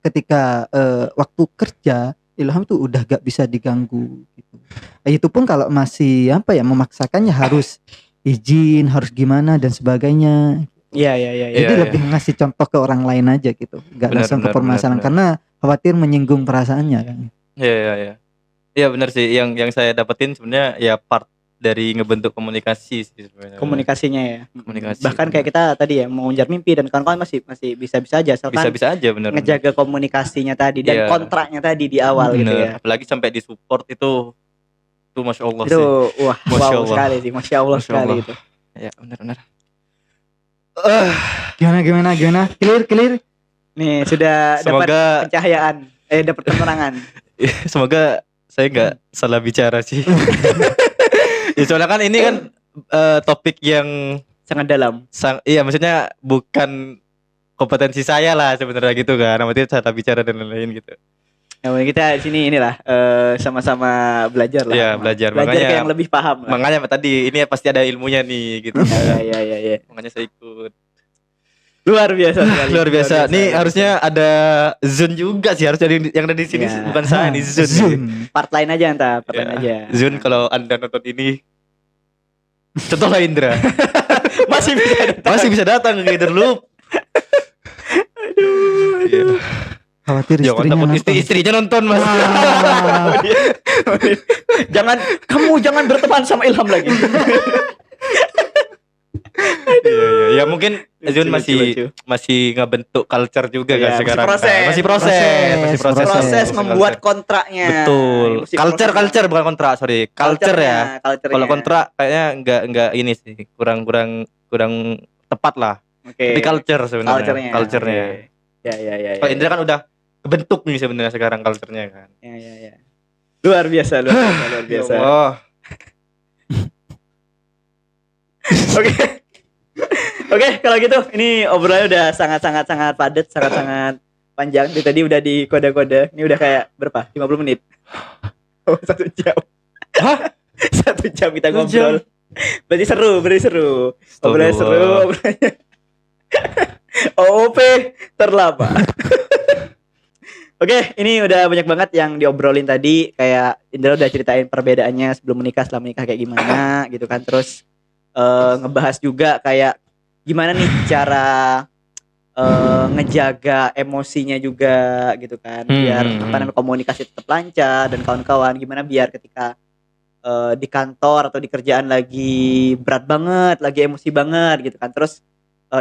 [SPEAKER 2] ketika waktu kerja Ilham tuh udah gak bisa diganggu gitu. Itu pun kalau masih apa ya memaksakannya harus izin, harus gimana dan sebagainya.
[SPEAKER 1] Iya.
[SPEAKER 2] Jadi
[SPEAKER 3] Iya,
[SPEAKER 2] lebih ngasih contoh ke orang lain aja gitu. Gak
[SPEAKER 3] Benar,
[SPEAKER 2] langsung ke
[SPEAKER 3] benar,
[SPEAKER 2] permasalahan
[SPEAKER 3] benar.
[SPEAKER 2] karena khawatir menyinggung perasaannya kan.
[SPEAKER 3] Iya. Iya benar sih. Yang saya dapetin sebenarnya ya part dari ngebentuk komunikasi sih sebenarnya.
[SPEAKER 1] Komunikasinya ya.
[SPEAKER 3] Komunikasi.
[SPEAKER 1] Bahkan kayak kita tadi ya mau ngejar mimpi dan kawan-kawan masih bisa-bisa aja asalkan
[SPEAKER 3] Bisa aja benar.
[SPEAKER 1] ngejaga komunikasinya tadi dan
[SPEAKER 3] Iya.
[SPEAKER 1] kontraknya tadi di awal gitu
[SPEAKER 3] Bener.
[SPEAKER 1] ya.
[SPEAKER 3] Apalagi sampai di support itu masya Allah
[SPEAKER 1] Itu
[SPEAKER 3] sih.
[SPEAKER 1] wah
[SPEAKER 3] Masya
[SPEAKER 1] wow
[SPEAKER 3] Allah.
[SPEAKER 1] sekali sih, masya Allah
[SPEAKER 3] Masya
[SPEAKER 1] sekali
[SPEAKER 3] Allah.
[SPEAKER 1] itu.
[SPEAKER 3] Ya benar.
[SPEAKER 2] Gimana? Clear?
[SPEAKER 1] Nih sudah dapat
[SPEAKER 3] Semoga
[SPEAKER 1] pencahayaan, dapat penerangan.
[SPEAKER 3] semoga saya nggak salah bicara sih. Ya soalnya kan ini kan topik yang
[SPEAKER 1] Sangat dalam.
[SPEAKER 3] iya maksudnya bukan kompetensi saya lah sebenarnya gitu kan. Maksudnya salah bicara dan lain-lain gitu.
[SPEAKER 1] Nah, kita di sini inilah sama-sama belajar lah.
[SPEAKER 3] Iya, belajar.
[SPEAKER 1] Belajar
[SPEAKER 3] Makanya-
[SPEAKER 1] ke yang lebih paham lah.
[SPEAKER 3] Makanya tadi ini pasti ada ilmunya nih gitu.
[SPEAKER 1] Iya.
[SPEAKER 3] Makanya saya ikut.
[SPEAKER 1] Luar biasa sekali.
[SPEAKER 3] Luar biasa. Nih harusnya ada Zun juga sih, harus ada yang ada di sini
[SPEAKER 1] Ya.
[SPEAKER 3] bukan saya nih Zun.
[SPEAKER 2] Zoom.
[SPEAKER 1] part lain aja entar, part lain aja.
[SPEAKER 3] Zun kalau Anda nonton ini contohlah Indra.
[SPEAKER 1] Masih bisa datang.
[SPEAKER 3] Masih bisa datang ke Guiderloop. Aduh.
[SPEAKER 2] Khawatir
[SPEAKER 3] Jangan
[SPEAKER 2] istrinya
[SPEAKER 3] takut
[SPEAKER 2] nonton.
[SPEAKER 3] istrinya nonton Mas.
[SPEAKER 1] Kamu jangan berteman sama Ilham lagi.
[SPEAKER 3] Iya. Ya mungkin Azun
[SPEAKER 1] Lucu.
[SPEAKER 3] masih ngebentuk culture juga
[SPEAKER 1] Iya,
[SPEAKER 3] kan
[SPEAKER 1] masih
[SPEAKER 3] sekarang.
[SPEAKER 1] proses.
[SPEAKER 3] Kan? Masih proses.
[SPEAKER 1] Proses
[SPEAKER 3] Masih
[SPEAKER 1] membuat
[SPEAKER 3] culture.
[SPEAKER 1] kontraknya.
[SPEAKER 3] Betul.
[SPEAKER 1] Musik
[SPEAKER 3] Culture
[SPEAKER 1] proses.
[SPEAKER 3] bukan kontrak, sorry. Culture ya.
[SPEAKER 1] Culture-nya.
[SPEAKER 3] Kalau kontrak kayaknya enggak ini sih. Kurang tepat lah.
[SPEAKER 1] Oke.
[SPEAKER 3] Tapi culture sebenarnya. Culture-nya.
[SPEAKER 1] Oke. Ya.
[SPEAKER 3] Kalau Indra kan udah kebentuk nih sebenarnya sekarang culture-nya kan.
[SPEAKER 1] Ya. Luar biasa.
[SPEAKER 3] Ya Allah.
[SPEAKER 1] Oke, kalau gitu ini obrolannya udah sangat padat, sangat panjang. Dari tadi udah di kode-kode. Ini udah kayak berapa? 50 menit. Oh, 1 jam.
[SPEAKER 3] Hah?
[SPEAKER 1] 1 jam kita
[SPEAKER 3] 1
[SPEAKER 1] ngobrol. Berarti seru. Obrolannya seru, obrolannya. OOP terlama. Oke, ini udah banyak banget yang diobrolin tadi. Kayak Indra udah ceritain perbedaannya sebelum menikah, setelah menikah kayak gimana gitu kan. Terus ngebahas juga kayak gimana nih cara ngejaga emosinya juga gitu kan, biar komunikasi tetap lancar dan kawan-kawan. Gimana biar ketika di kantor atau di kerjaan lagi berat banget, lagi emosi banget gitu kan, terus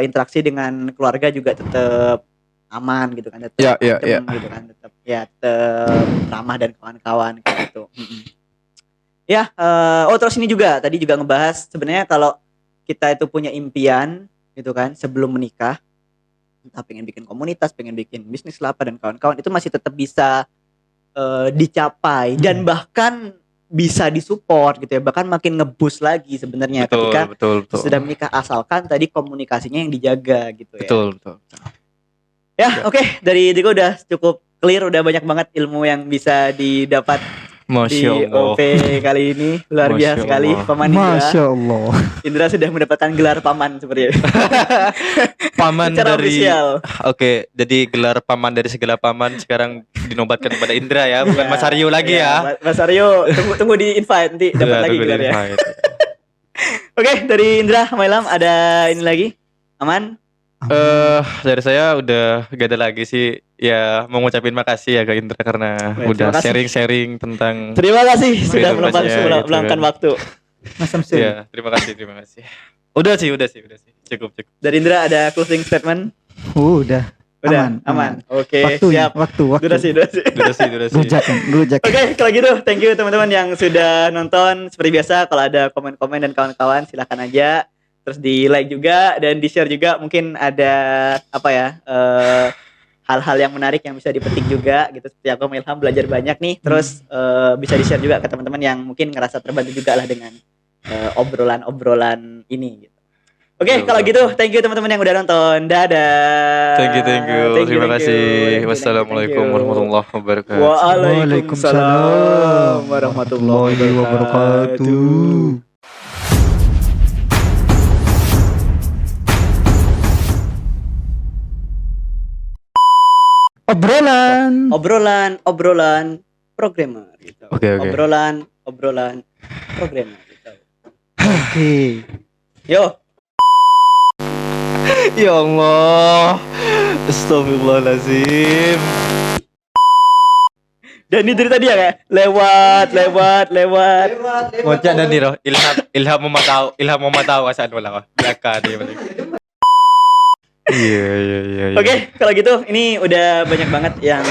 [SPEAKER 1] interaksi dengan keluarga juga tetap aman gitu kan, tetap adem gitu kan, tetap ramah dan kawan-kawan kayak gitu. Ya, terus ini juga tadi juga ngebahas sebenarnya kalau kita itu punya impian gitu kan sebelum menikah, entah pengen bikin komunitas, pengen bikin bisnis lah apa dan kawan-kawan, itu masih tetap bisa dicapai dan bahkan bisa disupport gitu ya, bahkan makin ngeboost lagi sebenarnya ketika
[SPEAKER 3] betul.
[SPEAKER 1] sudah menikah, asalkan tadi komunikasinya yang dijaga gitu ya.
[SPEAKER 3] Betul.
[SPEAKER 1] Ya, oke. Dari Diko udah cukup clear, udah banyak banget ilmu yang bisa didapat di
[SPEAKER 3] Masya Allah.
[SPEAKER 1] OP kali ini. Luar biasa
[SPEAKER 3] Masya
[SPEAKER 1] sekali
[SPEAKER 3] Allah.
[SPEAKER 1] Paman Indra.
[SPEAKER 2] Masya Allah.
[SPEAKER 1] Indra sudah mendapatkan gelar paman seperti itu.
[SPEAKER 3] Paman
[SPEAKER 1] Secara
[SPEAKER 3] dari
[SPEAKER 1] official.
[SPEAKER 3] Oke, jadi gelar paman dari segala paman sekarang dinobatkan kepada Indra ya, bukan Mas Aryo lagi ya.
[SPEAKER 1] Mas Aryo, tunggu di invite nanti dapat lagi
[SPEAKER 3] Tunggu di
[SPEAKER 1] gelarnya.
[SPEAKER 3] invite.
[SPEAKER 1] Oke, dari Indra sama Ilham ada ini lagi? Aman?
[SPEAKER 3] Dari saya udah gak ada lagi sih. Ya, mau ngucapin makasih ya ke Indra karena
[SPEAKER 1] Baik,
[SPEAKER 3] udah
[SPEAKER 1] terima kasih.
[SPEAKER 3] sharing-sharing tentang
[SPEAKER 1] Terima kasih sudah
[SPEAKER 3] Edukasinya gitu
[SPEAKER 1] meluangkan
[SPEAKER 3] kan.
[SPEAKER 1] waktu.
[SPEAKER 2] Mas Samsul.
[SPEAKER 3] Ya, terima kasih. Udah sih. Cukup.
[SPEAKER 1] Dari Indra ada closing statement?
[SPEAKER 2] Udah.
[SPEAKER 1] Udah, aman. Oke, siap.
[SPEAKER 2] Waktu.
[SPEAKER 1] Durasi.
[SPEAKER 3] Durasi.
[SPEAKER 2] Rujak.
[SPEAKER 1] Oke, kalau gitu thank you teman-teman yang sudah nonton. Seperti biasa kalau ada komen-komen dan kawan-kawan silakan aja. Terus di like juga dan di share juga, mungkin ada hal-hal yang menarik yang bisa dipetik juga gitu. Seperti aku sama Ilham belajar banyak nih. Terus bisa di share juga ke teman-teman yang mungkin ngerasa terbantu juga lah dengan obrolan ini gitu. Oke, kalau gitu thank you teman-teman yang udah nonton. Dadah.
[SPEAKER 3] Thank you. Terima kasih. Wassalamualaikum warahmatullahi wabarakatuh.
[SPEAKER 1] Waalaikumsalam warahmatullahi wabarakatuh. Obrolan programmer gitu.
[SPEAKER 3] Oke.
[SPEAKER 1] Obrolan programmer gitu.
[SPEAKER 2] Oke.
[SPEAKER 1] Yo,
[SPEAKER 3] Ya Allah. Astagfirullahaladzim.
[SPEAKER 1] dan ini dari tadi ya kayak lewat.
[SPEAKER 3] Ngocak dan Niro. Ilham mau tahu asal wala. Belaka dia balik. Iya.
[SPEAKER 1] Oke, kalau gitu ini udah banyak banget yang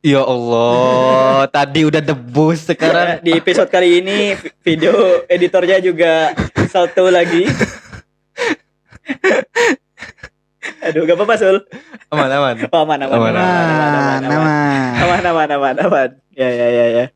[SPEAKER 3] Ya Allah, tadi udah debus sekarang.
[SPEAKER 1] di episode kali ini video editornya juga satu lagi. Aduh, gak apa-apa Sul.
[SPEAKER 3] Aman.
[SPEAKER 1] Oh, aman. Ya.